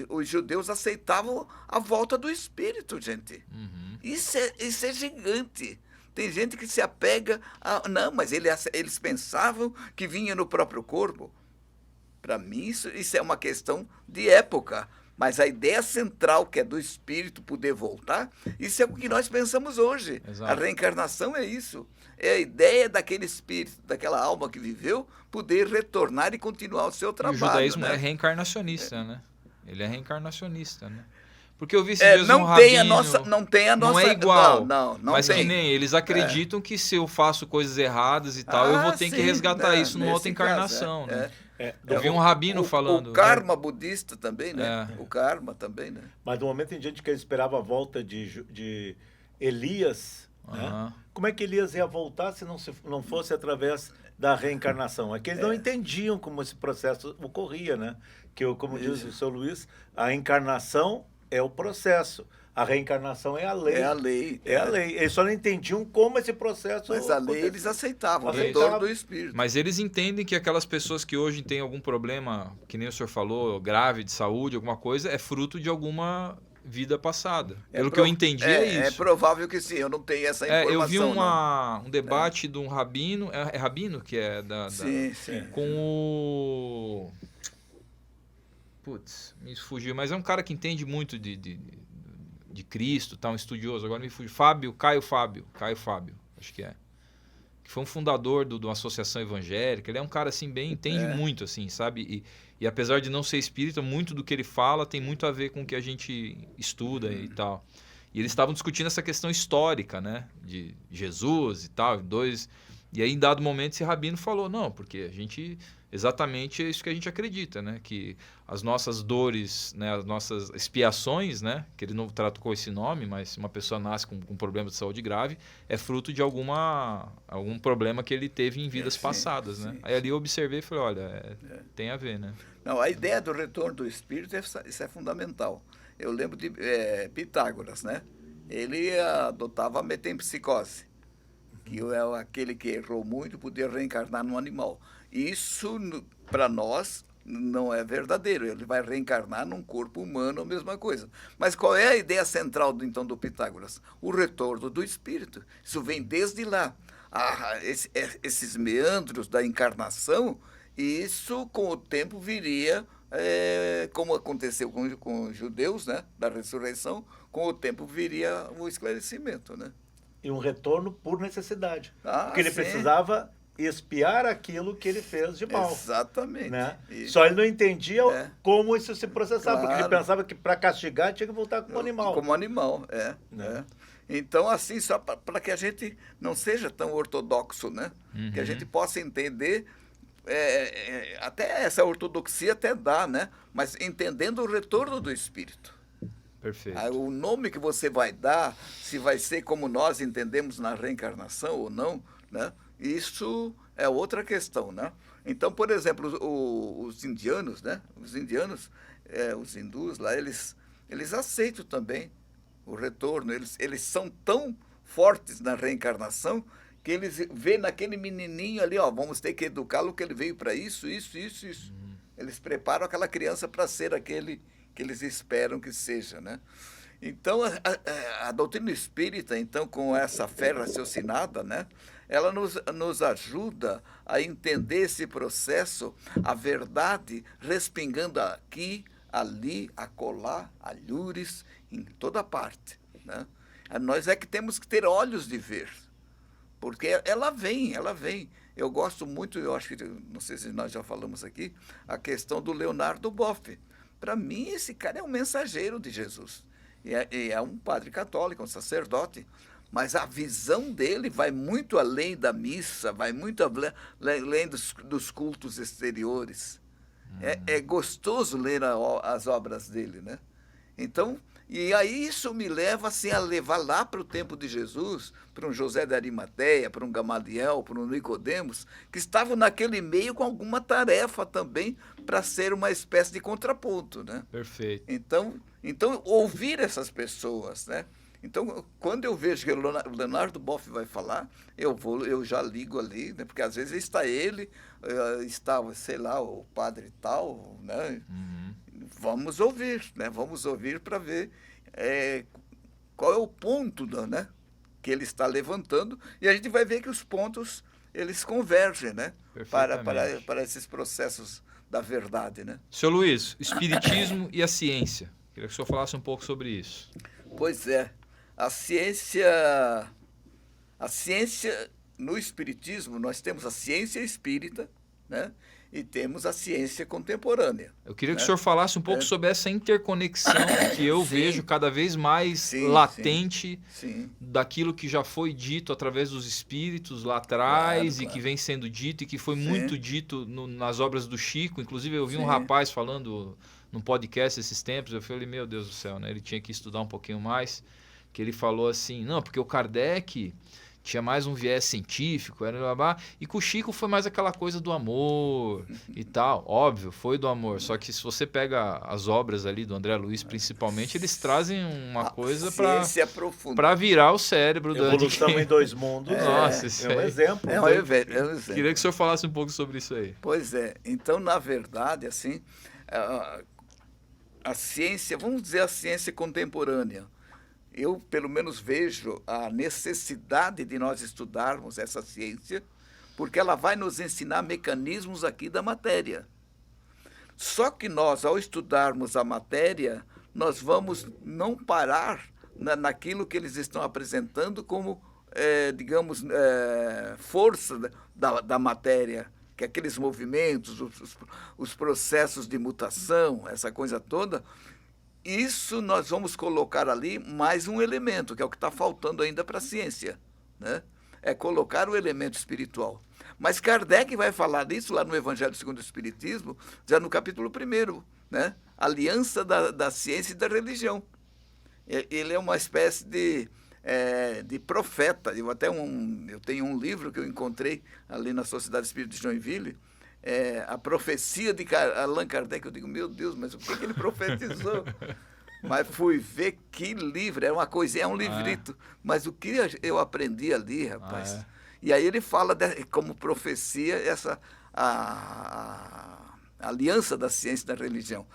Os judeus aceitavam a volta do Espírito, gente. Isso é gigante. Tem gente que se apega não, mas eles pensavam que vinha no próprio corpo. Para mim, isso é uma questão de época. Mas a ideia central, que é do espírito poder voltar, isso é o que nós pensamos hoje. Exato. A reencarnação é isso. É a ideia daquele espírito, daquela alma que viveu, poder retornar e continuar o seu trabalho. E o judaísmo, né? é reencarnacionista, né? Ele é reencarnacionista, né? Porque eu vi esses dias não um tem rabino... não tem a nossa... Não é igual, não mas tem. que nem eles acreditam que se eu faço coisas erradas e tal, eu vou ter que resgatar isso numa outra encarnação, né? Eu vi um rabino falando... O karma budista também, né? O karma também, né? Mas no momento em diante que ele esperava a volta de Elias, né? Como é que Elias ia voltar se não fosse através da reencarnação? É que eles não entendiam como esse processo ocorria, né? Como diz o seu Luiz, a encarnação é o processo. A reencarnação é a lei. É a lei. É a lei. Eles só não entendiam como esse processo... Mas a lei eles aceitavam, o retorno do espírito. Mas eles entendem que aquelas pessoas que hoje têm algum problema, que nem o senhor falou, grave de saúde, alguma coisa, é fruto de alguma vida passada. Pelo que eu entendi é isso. É provável que sim, eu não tenho essa informação. Eu vi um debate de um rabino, é rabino que é sim. Com o... Putz, me fugiu, mas é um cara que entende muito de Cristo, tá, um estudioso, agora me fugiu. Caio Fábio, acho que é. Que foi um fundador de uma associação evangélica. Ele é um cara, assim, entende muito, assim, sabe? E apesar de não ser espírita, muito do que ele fala tem muito a ver com o que a gente estuda e tal. E eles estavam discutindo essa questão histórica, né? De Jesus e tal, E aí, em dado momento, esse rabino falou, não, porque a gente... Exatamente é isso que a gente acredita, né? Que as nossas dores, né? As nossas expiações, né? Que ele não trata com esse nome, mas se uma pessoa nasce com um problema de saúde grave, é fruto de algum problema que ele teve em vidas passadas, né? Aí ali eu observei e falei, olha, tem a ver, né? Não, a ideia do retorno do espírito, isso é fundamental. Eu lembro de Pitágoras, né? Ele adotava a metempsicose, que é aquele que errou muito poder reencarnar num animal. Isso para nós não é verdadeiro. Ele vai reencarnar num corpo humano, a mesma coisa. Mas qual é a ideia central, então, do Pitágoras? O retorno do espírito. Isso vem desde lá. Esses meandros da encarnação, isso com o tempo viria, como aconteceu com os judeus, né, da ressurreição, com o tempo viria o esclarecimento, né? E um retorno por necessidade. Porque ele sim. precisava expiar aquilo que ele fez de mal. Exatamente. Né? Só ele não entendia como isso se processava, Claro. porque ele pensava que para castigar tinha que voltar como animal. Como animal, Então, assim, só para que a gente não seja tão ortodoxo, né? Que a gente possa entender, até essa ortodoxia até dá, né? Mas entendendo o retorno do espírito. Perfeito. O nome que você vai dar, se vai ser como nós entendemos na reencarnação ou não, né? Isso é outra questão, né? Então, por exemplo, os indianos, né? Os hindus lá, eles aceitam também o retorno. Eles são tão fortes na reencarnação que eles vêem naquele menininho ali, ó, vamos ter que educá-lo, que ele veio para isso. Eles preparam aquela criança para ser aquele que eles esperam que seja, né? Então, a doutrina espírita, então, com essa fé raciocinada, né? Ela nos ajuda a entender esse processo, a verdade respingando aqui, ali, acolá, alhures, em toda parte, né? Nós é que temos que ter olhos de ver, porque ela vem. Eu gosto muito, eu acho que, não sei se nós já falamos aqui, a questão do Leonardo Boff. Para mim, esse cara é um mensageiro de Jesus. E é um padre católico, um sacerdote. Mas a visão dele vai muito além da missa, vai muito além dos cultos exteriores. É gostoso ler as obras dele, né? Então, e aí isso me leva assim, a levar lá para o tempo de Jesus, para um José de Arimateia, para um Gamaliel, para um Nicodemos, que estavam naquele meio com alguma tarefa também para ser uma espécie de contraponto, né? Perfeito. Então ouvir essas pessoas, né? Então, quando eu vejo que o Leonardo Boff vai falar, eu já ligo ali, né? Porque às vezes está ele, sei lá, o padre tal, né? Vamos ouvir, né? Vamos ouvir para ver qual é o ponto, né? Que ele está levantando, e a gente vai ver que os pontos, eles convergem, né? Para esses processos da verdade, né? Seu Luiz, Espiritismo e a ciência. Queria que o senhor falasse um pouco sobre isso. Pois é. A ciência, no Espiritismo, nós temos a ciência espírita, né? E temos a ciência contemporânea. Eu queria que o senhor falasse um pouco sobre essa interconexão que eu vejo cada vez mais latente daquilo que já foi dito através dos espíritos lá atrás e que vem sendo dito e que foi muito dito nas obras do Chico. Inclusive, eu vi um rapaz falando num podcast esses tempos, eu falei, meu Deus do céu, né? Ele tinha que estudar um pouquinho mais, que ele falou assim, não, porque o Kardec tinha mais um viés científico, e com o Chico foi mais aquela coisa do amor e tal. Óbvio, foi do amor, só que se você pega as obras ali do André Luiz, principalmente, eles trazem uma coisa para virar o cérebro. Evolução em Dois Mundos. Nossa, é um exemplo. É um exemplo. Queria que o senhor falasse um pouco sobre isso aí. Pois é. Então, na verdade, assim, a ciência, vamos dizer a ciência contemporânea, eu, pelo menos, vejo a necessidade de nós estudarmos essa ciência, porque ela vai nos ensinar mecanismos aqui da matéria. Só que nós, ao estudarmos a matéria, nós vamos não parar naquilo que eles estão apresentando como, digamos, força da matéria, que aqueles movimentos, os processos de mutação, essa coisa toda. Isso nós vamos colocar ali mais um elemento, que é o que está faltando ainda para a ciência, né? É colocar o elemento espiritual. Mas Kardec vai falar disso lá no Evangelho segundo o Espiritismo, já no capítulo 1, né? Aliança da ciência e da religião. Ele é uma espécie de profeta. Eu tenho um livro que eu encontrei ali na Sociedade Espírita de Joinville, a profecia de Allan Kardec. Eu digo, meu Deus, mas o que ele profetizou? Mas fui ver que livro, é um livrito. Mas o que eu aprendi ali, rapaz. E aí ele fala como profecia a a aliança da ciência e da religião.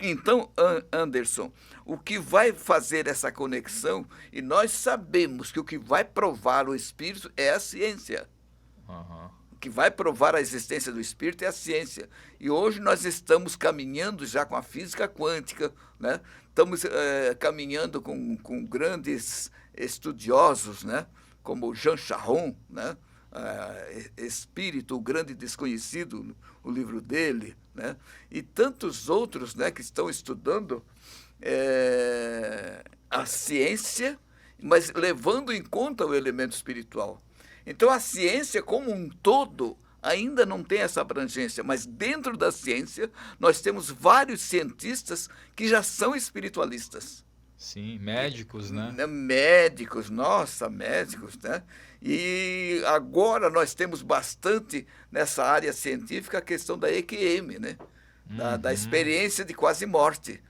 Então, Anderson, o que vai fazer essa conexão, e nós sabemos que o que vai provar o espírito é a ciência. Uhum. O que vai provar a existência do espírito é a ciência. E hoje nós estamos caminhando já com a física quântica, né? Estamos caminhando com grandes estudiosos, né? Como Jean Charron, né? Espírito, o Grande Desconhecido, o livro dele, né? E tantos outros, né, que estão estudando a ciência, mas levando em conta o elemento espiritual. Então, a ciência como um todo ainda não tem essa abrangência, mas dentro da ciência nós temos vários cientistas que já são espiritualistas. Sim, médicos, né? Médicos, nossa, médicos, né? E agora nós temos bastante nessa área científica a questão da EQM, né? Da experiência de quase morte.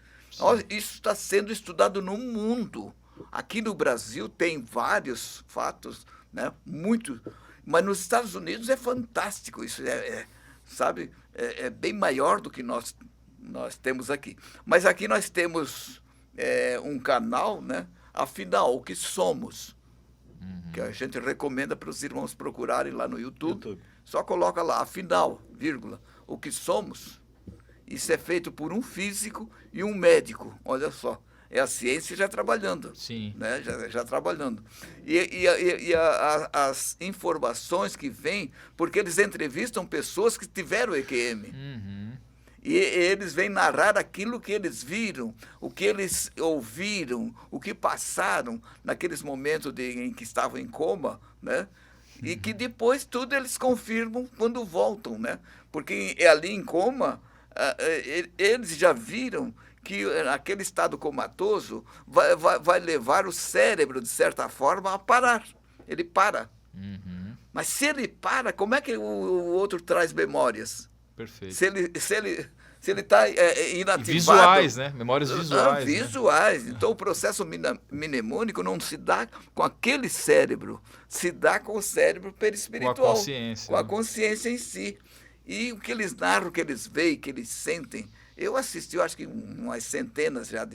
Isso está sendo estudado no mundo. Aqui no Brasil tem vários fatos, né? Muito, mas nos Estados Unidos é fantástico. Isso sabe, é bem maior do que nós temos aqui. Mas aqui nós temos um canal, né? Afinal, o que somos, que a gente recomenda para os irmãos procurarem lá no YouTube. Só coloca lá, afinal, vírgula, o que somos. Isso é feito por um físico e um médico, olha só. É a ciência já trabalhando. Sim. Né? Já trabalhando. E as informações que vêm, porque eles entrevistam pessoas que tiveram EQM. E eles vêm narrar aquilo que eles viram, o que eles ouviram, o que passaram naqueles momentos em que estavam em coma, né? E que depois tudo eles confirmam quando voltam, né? Porque ali em coma, eles já viram que aquele estado comatoso vai levar o cérebro, de certa forma, a parar. Ele para. Mas se ele para, como é que o outro traz memórias? Perfeito. Se ele está inativado... Visuais, né? Memórias visuais. Visuais. Né? Então, o processo mnemônico não se dá com aquele cérebro, se dá com o cérebro perispiritual. Com a consciência. Com a consciência em si. E o que eles narram, o que eles veem, o que eles sentem... Eu assisti, eu acho que umas centenas já.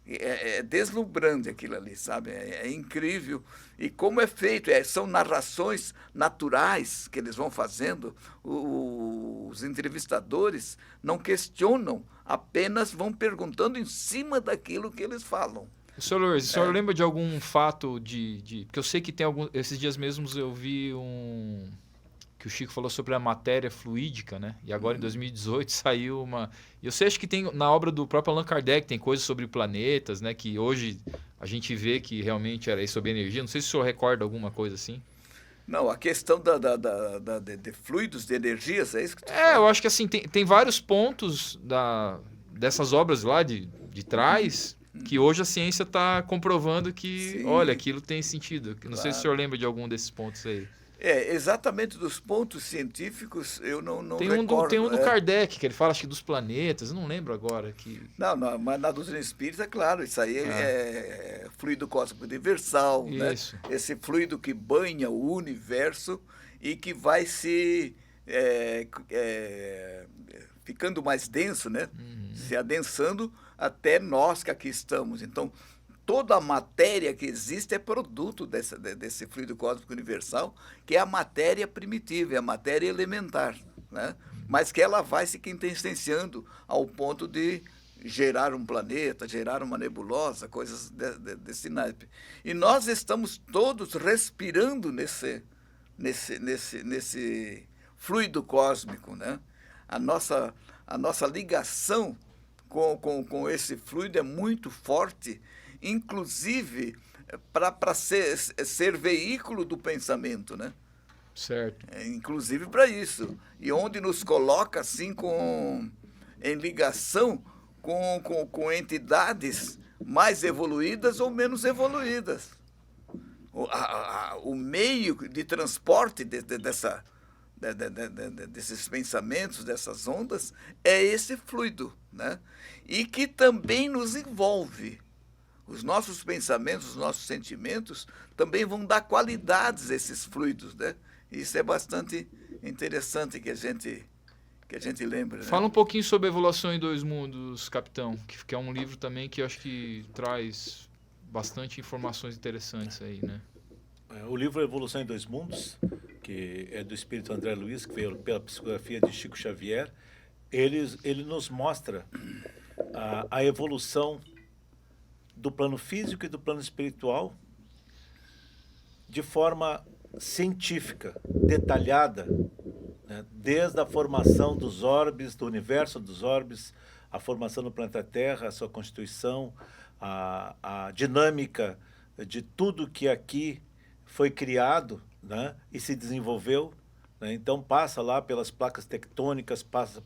É deslumbrante aquilo ali, sabe? É incrível. E como é feito, são narrações naturais que eles vão fazendo. Os entrevistadores não questionam, apenas vão perguntando em cima daquilo que eles falam. Senhor Lourdes, o senhor lembra de algum fato porque eu sei que tem esses dias mesmos eu vi que o Chico falou sobre a matéria fluídica, né? E agora em 2018 saiu uma... Eu sei, acho que tem na obra do próprio Allan Kardec, tem coisas sobre planetas, né? Que hoje a gente vê que realmente era sobre energia. Não sei se o senhor recorda alguma coisa assim. Não, a questão de fluidos, de energias, é isso que tu fala? Eu acho que assim, tem vários pontos dessas obras lá de trás que hoje a ciência está comprovando que, Sim, olha, aquilo tem sentido. Não sei se o claro. senhor lembra de algum desses pontos aí. Exatamente dos pontos científicos, eu não recordo. Tem um do né? Kardec, que ele fala, acho que dos planetas, eu não lembro agora. Não, mas na doutrina espírita, claro, isso aí é fluido cósmico universal, né? Esse fluido que banha o universo e que vai se ficando mais denso, né? Se adensando até nós que aqui estamos. Então, toda a matéria que existe é produto desse fluido cósmico universal, que é a matéria primitiva, é a matéria elementar, né? Mas que ela vai se quintessenciando ao ponto de gerar um planeta, gerar uma nebulosa, coisas desse naipe. E nós estamos todos respirando nesse fluido cósmico, né? A nossa ligação com esse fluido é muito forte, inclusive para ser veículo do pensamento, né? Certo. Inclusive para isso. E onde nos coloca assim em ligação com entidades mais evoluídas ou menos evoluídas. O meio de transporte desses pensamentos, dessas ondas, é esse fluido, né? E que também nos envolve. Os nossos pensamentos, os nossos sentimentos também vão dar qualidades a esses fluidos, né? Isso é bastante interessante que a que a gente lembra. Né? Fala um pouquinho sobre Evolução em Dois Mundos, capitão, que é um livro também que eu acho que traz bastante informações interessantes aí, né? O livro Evolução em Dois Mundos, que é do espírito André Luiz, que veio pela psicografia de Chico Xavier, ele nos mostra a evolução do plano físico e do plano espiritual de forma científica, detalhada, né? Desde a formação dos orbes, do universo dos orbes, a formação do planeta Terra, a sua constituição, a dinâmica de tudo que aqui foi criado, né? E se desenvolveu. Né? Então passa lá pelas placas tectônicas, passa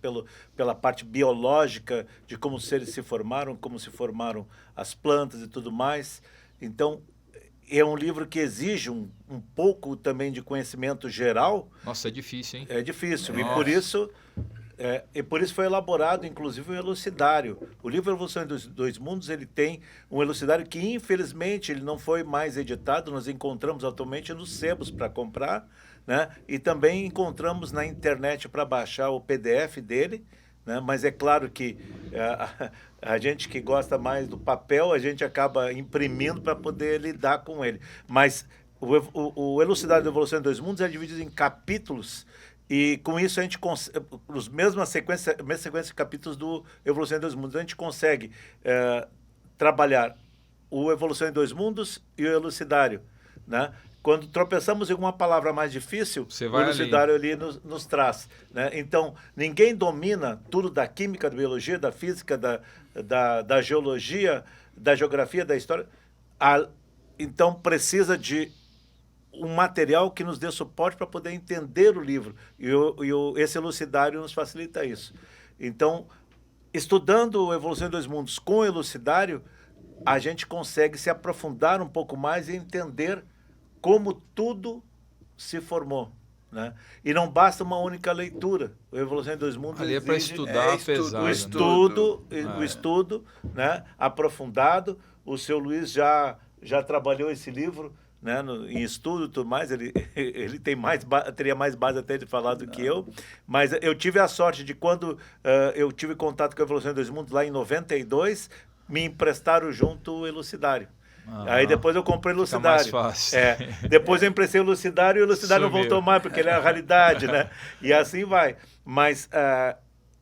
pela parte biológica de como os seres se formaram, como se formaram as plantas e tudo mais. Então é um livro que exige um pouco também de conhecimento geral. Nossa, é difícil, hein? É difícil. Nossa. E por isso foi elaborado, inclusive, o elucidário. O livro Evolução dos Dois Mundos, ele tem um elucidário que, infelizmente, ele não foi mais editado. Nós encontramos atualmente nos sebos para comprar, né? E também encontramos na internet para baixar o PDF dele, né? Mas é claro que a gente que gosta mais do papel, a gente acaba imprimindo para poder lidar com ele. Mas o elucidário da Evolução em Dois Mundos é dividido em capítulos. E com isso a gente consegue, os mesma sequência de capítulos do Evolução em Dois Mundos, a gente consegue trabalhar o Evolução em Dois Mundos e o elucidário, né? Quando tropeçamos em alguma palavra mais difícil, o elucidário ali nos traz, né? Então, ninguém domina tudo da química, da biologia, da física, da geologia, da geografia, da história. Então, precisa de um material que nos dê suporte para poder entender o livro. E esse elucidário nos facilita isso. Então, estudando o Evolução em Dois Mundos com o elucidário, a gente consegue se aprofundar um pouco mais e entender como tudo se formou. Né? E não basta uma única leitura. O Evolução em Dois Mundos ali é para estudar pesado. O estudo, né? Aprofundado. O seu Luiz já trabalhou esse livro, né, em estudo e tudo mais. Ele teria mais base até de falar do que eu, mas eu tive a sorte de quando eu tive contato com a Evolução em Dois Mundos lá em 92, me emprestaram junto o elucidário. Aí depois eu comprei o elucidário. Mais fácil. Depois eu emprestei o elucidário e o elucidário não voltou mais, porque ele é a realidade, né? E assim vai. Mas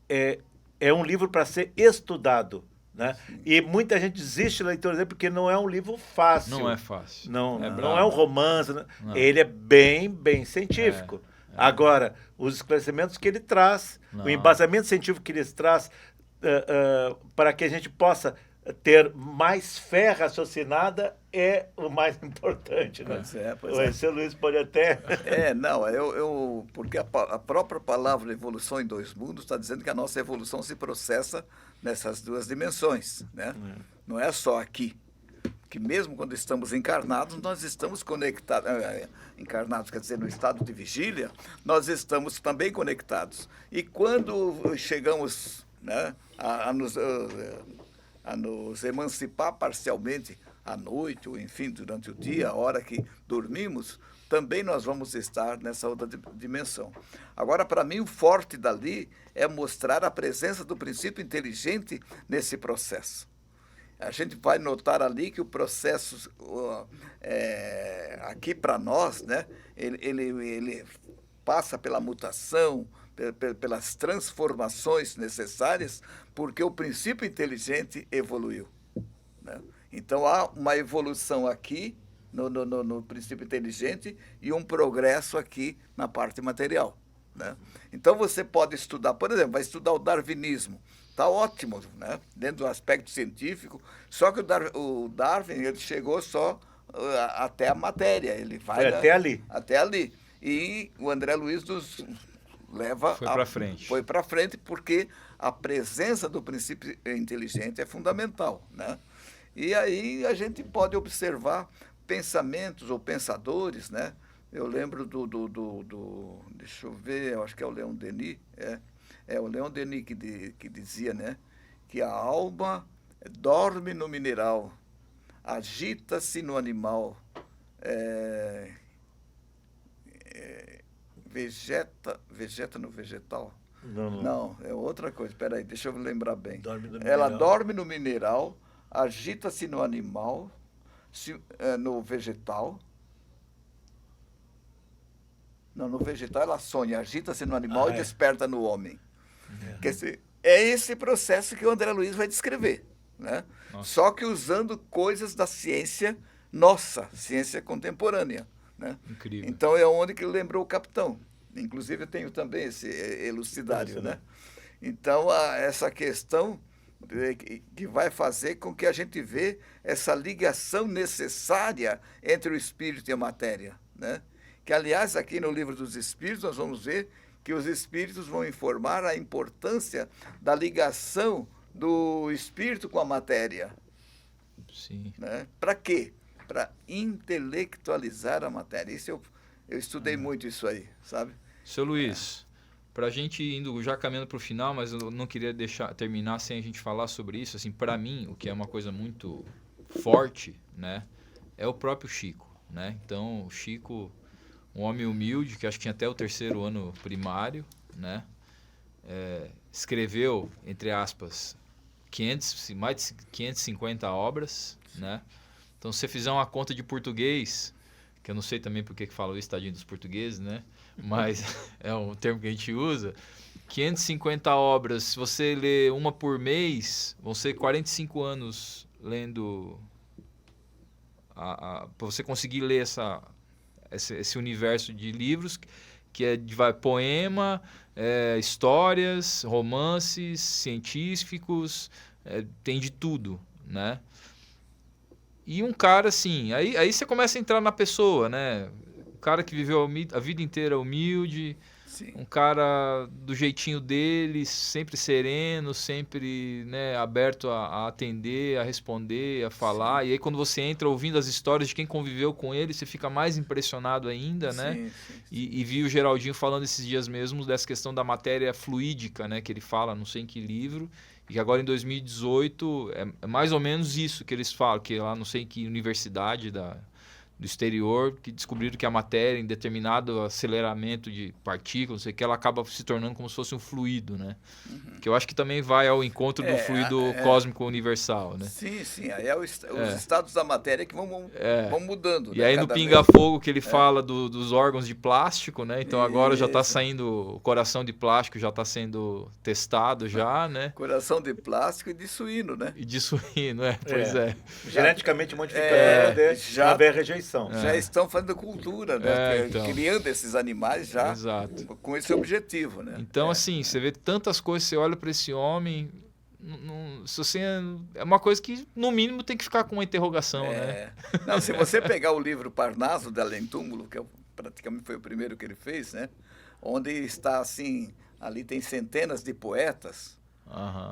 é um livro para ser estudado. Né? E muita gente desiste da leitura dele porque não é um livro fácil. Não é fácil. Não é um romance. Não. Ele é bem científico. Agora, os esclarecimentos que ele traz, o embasamento científico que ele traz para que a gente possa ter mais fé raciocinada é o mais importante. Né? Pois é. O seu Luiz pode até... porque a própria palavra evolução em dois mundos está dizendo que a nossa evolução se processa nessas duas dimensões. Né? Não é só aqui. Que mesmo quando estamos encarnados, nós estamos conectados. Encarnados, quer dizer, no estado de vigília, nós estamos também conectados. E quando chegamos, né, a nos emancipar parcialmente à noite, ou enfim, durante o dia, a hora que dormimos, também nós vamos estar nessa outra dimensão. Agora, para mim, o forte dali é mostrar a presença do princípio inteligente nesse processo. A gente vai notar ali que o processo, aqui para nós, né, ele passa pela mutação, pelas transformações necessárias, porque o princípio inteligente evoluiu. Né? Então, há uma evolução aqui no princípio inteligente e um progresso aqui na parte material. Né? Então, você pode estudar, por exemplo, vai estudar o darwinismo. Está ótimo, né? Dentro do aspecto científico, só que o Darwin ele chegou só até a matéria. Ele vai até ali. E o André Luiz nos leva... Foi para frente porque a presença do princípio inteligente é fundamental. Né? E aí a gente pode observar pensamentos ou pensadores, né? Eu lembro deixa eu ver, eu acho que é o Leon Denis, o Leon Denis que dizia, né, que a alma dorme no mineral, agita-se no animal, vegeta no vegetal. Não, é outra coisa. Espera aí, deixa eu lembrar bem. Ela dorme no mineral, agita-se no animal, no vegetal. Não, no vegetal ela sonha, agita-se no animal e desperta no homem. Quer dizer, é esse processo que o André Luiz vai descrever, né? Só que usando coisas da ciência nossa, ciência contemporânea, né? Incrível. Então é onde que ele lembrou o capitão. Inclusive eu tenho também esse elucidário, né? Então essa questão que vai fazer com que a gente vê essa ligação necessária entre o espírito e a matéria, né? Que, aliás, aqui no Livro dos Espíritos, nós vamos ver que os espíritos vão informar a importância da ligação do espírito com a matéria. Sim. Né? Para quê? Para intelectualizar a matéria. Isso eu estudei muito isso aí, sabe? Seu Luiz, para a gente indo já caminhando para o final, mas eu não queria terminar sem a gente falar sobre isso. Assim, para mim, o que é uma coisa muito forte, né, é o próprio Chico, né? Então, o Chico, um homem humilde, que acho que tinha até o 3º ano primário, né? Escreveu, entre aspas, mais de 550 obras, né? Então, se você fizer uma conta de português, que eu não sei também por que falam isso, tadinho dos portugueses, né? Mas é um termo que a gente usa. 550 obras, se você ler uma por mês, vão ser 45 anos lendo... Para você conseguir ler esse universo de livros, que é de poema, histórias, romances, científicos, tem de tudo, né? E um cara assim, aí você começa a entrar na pessoa, né? Um cara que viveu a vida inteira humilde, Sim. Um cara do jeitinho dele, sempre sereno, sempre, né, aberto a atender, a responder, a falar. Sim. E aí quando você entra ouvindo as histórias de quem conviveu com ele, você fica mais impressionado ainda, né? Sim. E vi o Geraldinho falando esses dias mesmo dessa questão da matéria fluídica, né? Que ele fala, não sei em que livro, e que agora em 2018 é mais ou menos isso que eles falam, que lá não sei em que universidade do exterior, que descobriram que a matéria, em determinado aceleramento de partículas, não sei o que, ela acaba se tornando como se fosse um fluido, né? Uhum. Que eu acho que também vai ao encontro do fluido cósmico universal, né? Sim. Aí os estados da matéria que vão mudando. E aí no Pinga Fogo que ele fala dos órgãos de plástico, né? Então agora já está saindo, o coração de plástico já está sendo testado já, né? Coração de plástico e de suíno, né? E de suíno, pois é. Geneticamente modificado, já haver rejeição. Já estão fazendo cultura, né? Então. Criando esses animais já. Exato. Com esse objetivo, né? Então, assim, você vê tantas coisas, você olha para esse homem, se você, é uma coisa que, no mínimo, tem que ficar com uma interrogação, né? Não, se você pegar o livro Parnaso de Além Túmulo, que praticamente foi o primeiro que ele fez, né? Onde está, assim, ali tem centenas de poetas,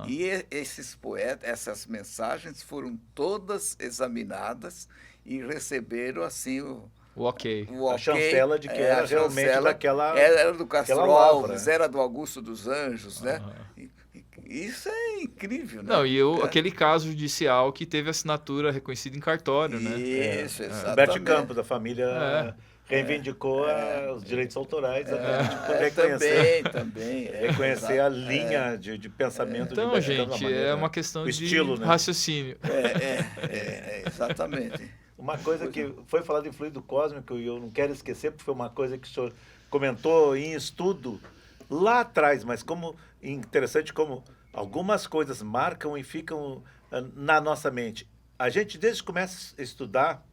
e esses poetas, essas mensagens foram todas examinadas e receberam, assim, o ok. A chancela de que era realmente daquela... Era do Castro Alves, era do Augusto dos Anjos, né? Isso é incrível, né? Não, aquele caso judicial que teve assinatura reconhecida em cartório, né? Isso, exatamente. Roberto Campos, da família... Reivindicou os direitos autorais para reconhecer, também reconhecer a linha de pensamento. Então, gente, é uma questão estilo, de raciocínio. Exatamente. Uma coisa que foi falado em fluido cósmico, e eu não quero esquecer, porque foi uma coisa que o senhor comentou em estudo lá atrás, mas como interessante como algumas coisas marcam e ficam na nossa mente. A gente, desde que começa a estudar,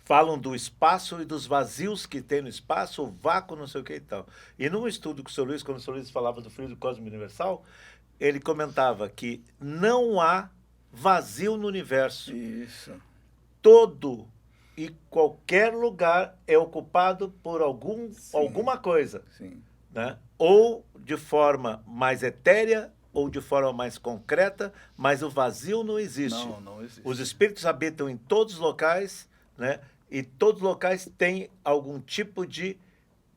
falam do espaço e dos vazios que tem no espaço, o vácuo, não sei o que e tal. E num estudo que o Sr. Luiz, quando o Sr. Luiz falava do fluido cósmico universal, ele comentava que não há vazio no universo. Isso. Todo e qualquer lugar é ocupado por alguma coisa. Sim. Né? Ou de forma mais etérea, ou de forma mais concreta, mas o vazio não existe. Não existe. Os espíritos habitam em todos os locais, né? E todos os locais têm algum tipo de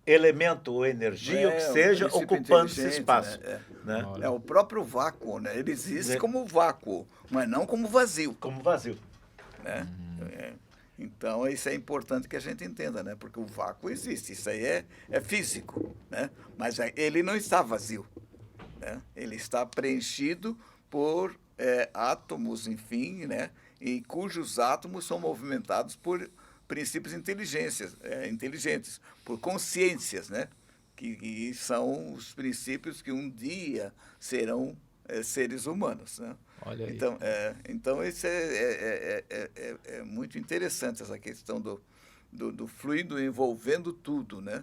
elemento ou energia, o que seja, ocupando esse espaço. Né? É o próprio vácuo, né? Ele existe como vácuo, mas não como vazio. Como vazio. Né? Então, isso é importante que a gente entenda, né? Porque o vácuo existe, isso aí é físico, né? Mas ele não está vazio, né? Ele está preenchido por átomos, enfim, né? E cujos átomos são movimentados por princípios inteligentes, por consciências, né? Que são os princípios que um dia serão seres humanos, né? Olha aí. Então isso é muito interessante, essa questão do fluido envolvendo tudo, né?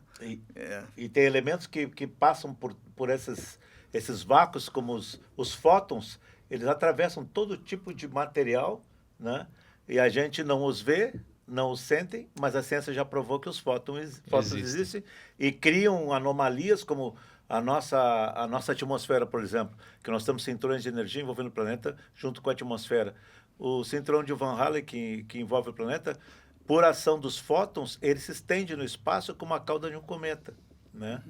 E tem elementos que passam por esses vácuos, como os fótons, eles atravessam todo tipo de material, né? E a gente não os vê, não os sentem, mas a ciência já provou que os fótons existem e criam anomalias como a nossa atmosfera, por exemplo, que nós temos cinturões de energia envolvendo o planeta junto com a atmosfera. O cinturão de Van Allen, que envolve o planeta, por ação dos fótons, ele se estende no espaço como a cauda de um cometa, né?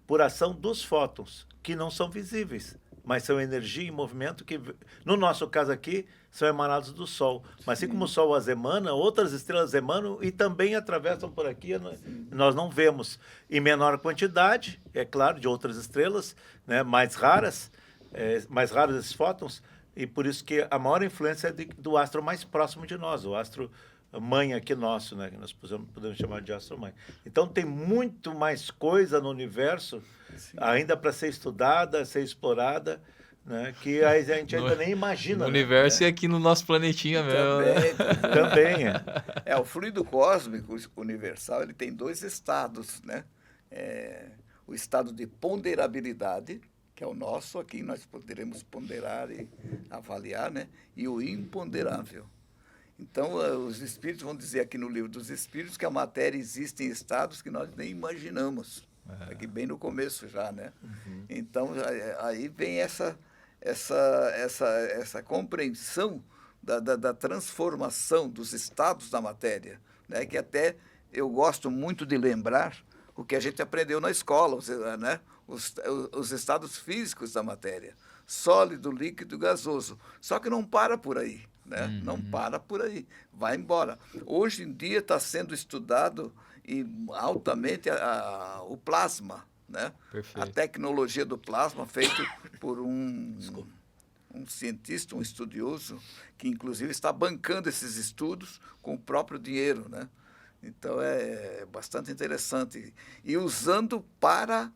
Por ação dos fótons, que não são visíveis, mas são energia em movimento que, no nosso caso aqui, são emanados do Sol. Mas assim como o Sol as emana, outras estrelas emanam e também atravessam por aqui, nós não vemos. Em menor quantidade, é claro, de outras estrelas, né, mais raros esses fótons, e por isso que a maior influência é do astro mais próximo de nós, o astro mãe aqui nosso, né, que nós podemos chamar de astro-mãe. Então tem muito mais coisa no universo ainda para ser estudada, ser explorada, né, que a gente ainda nem imagina. No universo e aqui no nosso planetinha mesmo. Também o fluido cósmico universal, ele tem 2 estados, né? O estado de ponderabilidade, que é o nosso, aqui nós poderemos ponderar e avaliar, né? E o imponderável. Então, os espíritos vão dizer aqui no Livro dos Espíritos que a matéria existe em estados que nós nem imaginamos. Aqui bem no começo já, né? Então, aí vem essa compreensão da transformação dos estados da matéria, né? Que até eu gosto muito de lembrar o que a gente aprendeu na escola, né? Os estados físicos da matéria, sólido, líquido, gasoso. Só que não para por aí, né? Não para por aí, vai embora. Hoje em dia está sendo estudado e altamente o plasma, né? A tecnologia do plasma, feito por um cientista, um estudioso, que inclusive está bancando esses estudos com o próprio dinheiro, né? Então é bastante interessante. E usando para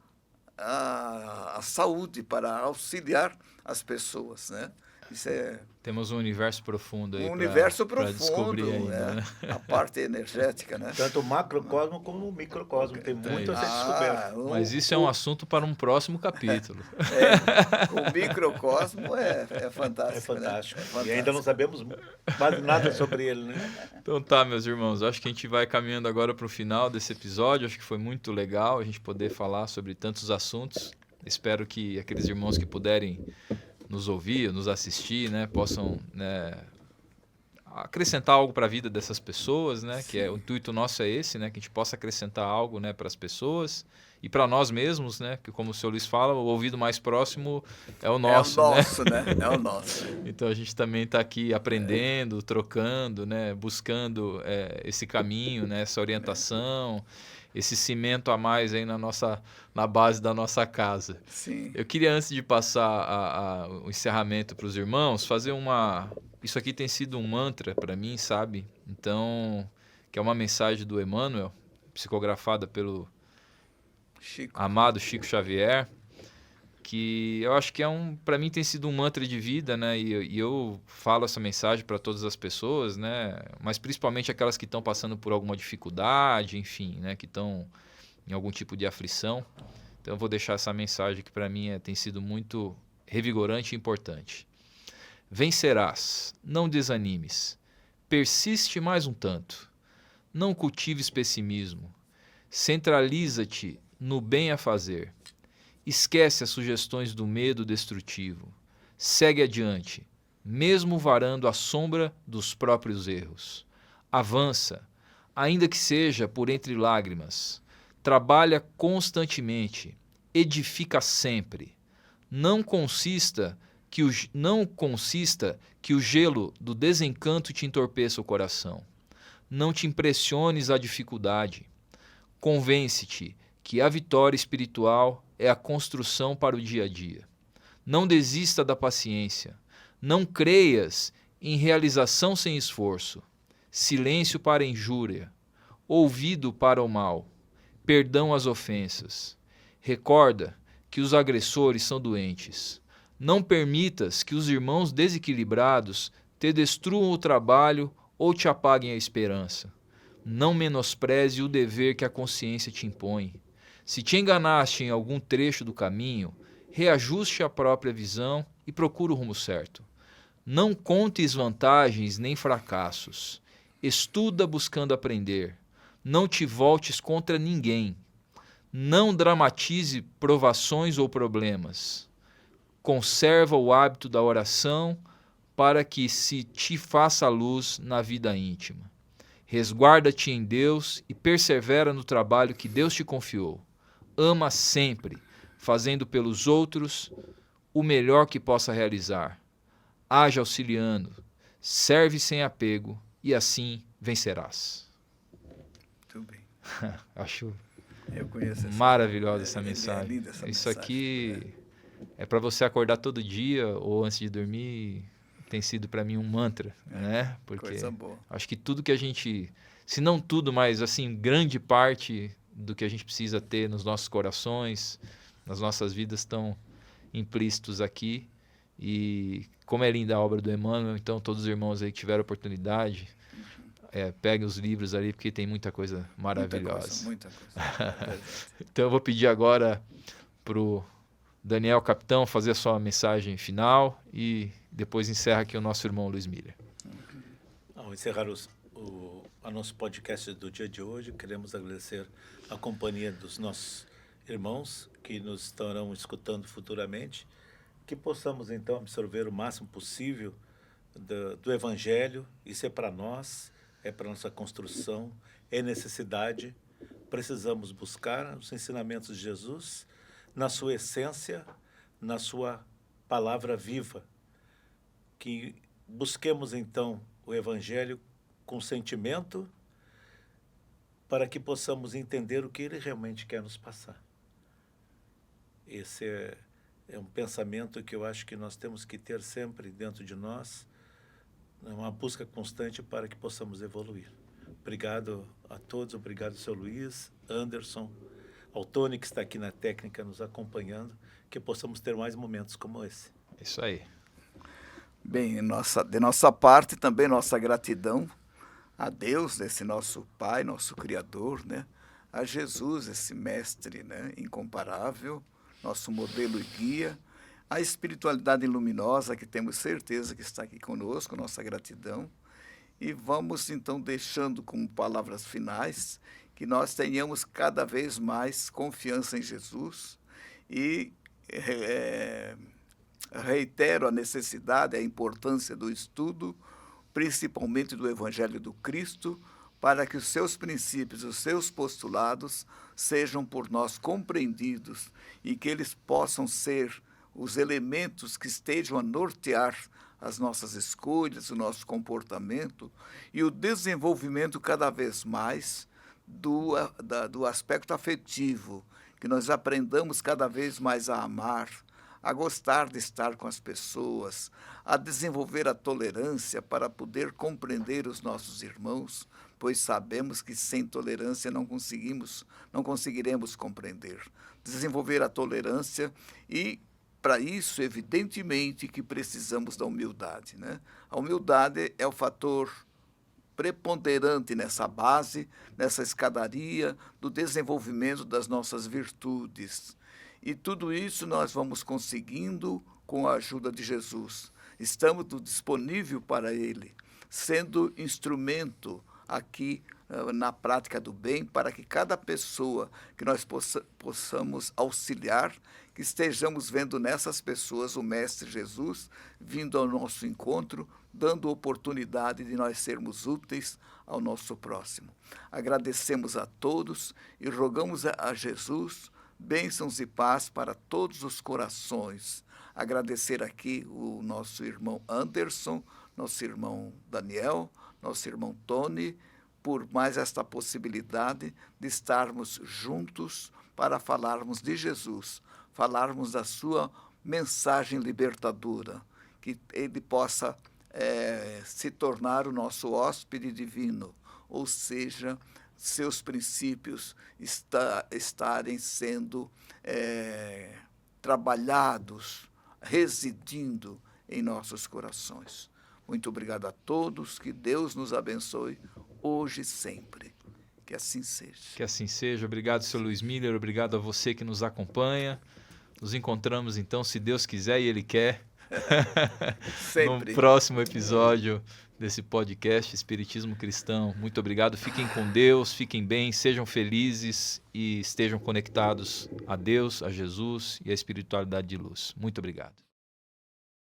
a saúde, para auxiliar as pessoas, né? Temos um universo profundo aí. Um universo profundo, descobrir ainda, né? A parte energética, né? Tanto o macrocosmo como o microcosmo. Tem muito a ser descoberto. Mas isso é um assunto para um próximo capítulo. O microcosmo é fantástico. É fantástico. Né? É fantástico. E ainda não sabemos quase nada sobre ele, né? Então tá, meus irmãos. Acho que a gente vai caminhando agora para o final desse episódio. Acho que foi muito legal a gente poder falar sobre tantos assuntos. Espero que aqueles irmãos que puderem nos ouvir, nos assistir, né, possam, né, acrescentar algo para a vida dessas pessoas, né, que o intuito nosso é esse, né, que a gente possa acrescentar algo, né, para as pessoas e para nós mesmos, né, que como o senhor Luiz fala, o ouvido mais próximo é o nosso, né? É o nosso. Então a gente também está aqui aprendendo, trocando, né, buscando esse caminho, né, essa orientação, esse cimento a mais aí na base da nossa casa. Sim. Eu queria, antes de passar o encerramento para os irmãos, fazer isso aqui tem sido um mantra para mim, sabe? Então, que é uma mensagem do Emmanuel, psicografada pelo amado Chico Xavier, que eu acho que para mim tem sido um mantra de vida, né? E eu falo essa mensagem para todas as pessoas, né? Mas principalmente aquelas que estão passando por alguma dificuldade, enfim, né? Que estão em algum tipo de aflição. Então eu vou deixar essa mensagem que para mim tem sido muito revigorante e importante. Vencerás, não desanimes, persiste mais um tanto, não cultives pessimismo, centraliza-te no bem a fazer. Esquece as sugestões do medo destrutivo. Segue adiante, mesmo varando a sombra dos próprios erros. Avança, ainda que seja por entre lágrimas. Trabalha constantemente. Edifica sempre. Não consista que o gelo do desencanto te entorpeça o coração. Não te impressiones à dificuldade. Convence-te que a vitória espiritual é a construção para o dia a dia. Não desista da paciência. Não creias em realização sem esforço. Silêncio para a injúria. Ouvido para o mal. Perdão às ofensas. Recorda que os agressores são doentes. Não permitas que os irmãos desequilibrados te destruam o trabalho ou te apaguem a esperança. Não menospreze o dever que a consciência te impõe. Se te enganaste em algum trecho do caminho, reajuste a própria visão e procure o rumo certo. Não contes vantagens nem fracassos. Estuda buscando aprender. Não te voltes contra ninguém. Não dramatize provações ou problemas. Conserva o hábito da oração para que se te faça luz na vida íntima. Resguarda-te em Deus e persevera no trabalho que Deus te confiou. Ama sempre, fazendo pelos outros o melhor que possa realizar. Haja auxiliando, serve sem apego e assim vencerás. Muito bem. Acho Eu conheço maravilhosa essa mensagem. É linda essa Isso mensagem, aqui é para você acordar todo dia ou antes de dormir. Tem sido para mim um mantra, né? Porque coisa boa. acho que tudo que a gente, se não tudo, mas assim, grande parte do que a gente precisa ter nos nossos corações, nas nossas vidas, estão implícitos aqui. E como é linda a obra do Emmanuel, então todos os irmãos aí que tiveram oportunidade, peguem os livros ali, porque tem muita coisa maravilhosa. Muita coisa. Então eu vou pedir agora pro Daniel Capitão fazer a sua mensagem final e depois encerra aqui o nosso irmão Luiz Miller. Ao encerrar a nosso podcast do dia de hoje, queremos agradecer a companhia dos nossos irmãos que nos estarão escutando futuramente, que possamos então absorver o máximo possível do Evangelho. Isso é para nós, é para nossa construção, é necessidade. Precisamos buscar os ensinamentos de Jesus na sua essência, na sua palavra viva. Que busquemos então o Evangelho com sentimento para que possamos entender o que ele realmente quer nos passar. Esse é um pensamento que eu acho que nós temos que ter sempre dentro de nós, uma busca constante para que possamos evoluir. Obrigado a todos, obrigado, seu Luiz, Anderson, ao Tony, que está aqui na técnica nos acompanhando, que possamos ter mais momentos como esse. Isso aí. Bem, de nossa parte também nossa gratidão a Deus, esse nosso Pai, nosso Criador, né? A Jesus, esse mestre, né? Incomparável, nosso modelo e guia, a espiritualidade luminosa que temos certeza que está aqui conosco, nossa gratidão. E vamos então deixando como palavras finais que nós tenhamos cada vez mais confiança em Jesus e reitero a necessidade, a importância do estudo, principalmente do Evangelho do Cristo, para que os seus princípios, os seus postulados sejam por nós compreendidos e que eles possam ser os elementos que estejam a nortear as nossas escolhas, o nosso comportamento e o desenvolvimento cada vez mais do aspecto afetivo, que nós aprendamos cada vez mais a amar, a gostar de estar com as pessoas, a desenvolver a tolerância para poder compreender os nossos irmãos, pois sabemos que sem tolerância não conseguiremos compreender. Desenvolver a tolerância e, para isso, evidentemente, que precisamos da humildade, né? A humildade é o fator preponderante nessa base, nessa escadaria do desenvolvimento das nossas virtudes. E tudo isso nós vamos conseguindo com a ajuda de Jesus. Estamos disponíveis para Ele, sendo instrumento aqui na prática do bem, para que cada pessoa que nós possamos auxiliar, que estejamos vendo nessas pessoas o Mestre Jesus vindo ao nosso encontro, dando oportunidade de nós sermos úteis ao nosso próximo. Agradecemos a todos e rogamos a Jesus bênçãos e paz para todos os corações. Agradecer aqui o nosso irmão Anderson, nosso irmão Daniel, nosso irmão Tony, por mais esta possibilidade de estarmos juntos para falarmos de Jesus, falarmos da sua mensagem libertadora, que ele possa se tornar o nosso hóspede divino, ou seja, seus princípios estarem sendo trabalhados, residindo em nossos corações. Muito obrigado a todos, que Deus nos abençoe hoje e sempre. Que assim seja. Que assim seja. Obrigado, Sr. Luiz Miller, obrigado a você que nos acompanha. Nos encontramos então, se Deus quiser e Ele quer, sempre. no próximo episódio desse podcast Espiritismo Cristão. Muito obrigado, fiquem com Deus, fiquem bem, sejam felizes e estejam conectados a Deus, a Jesus e à espiritualidade de luz. Muito obrigado.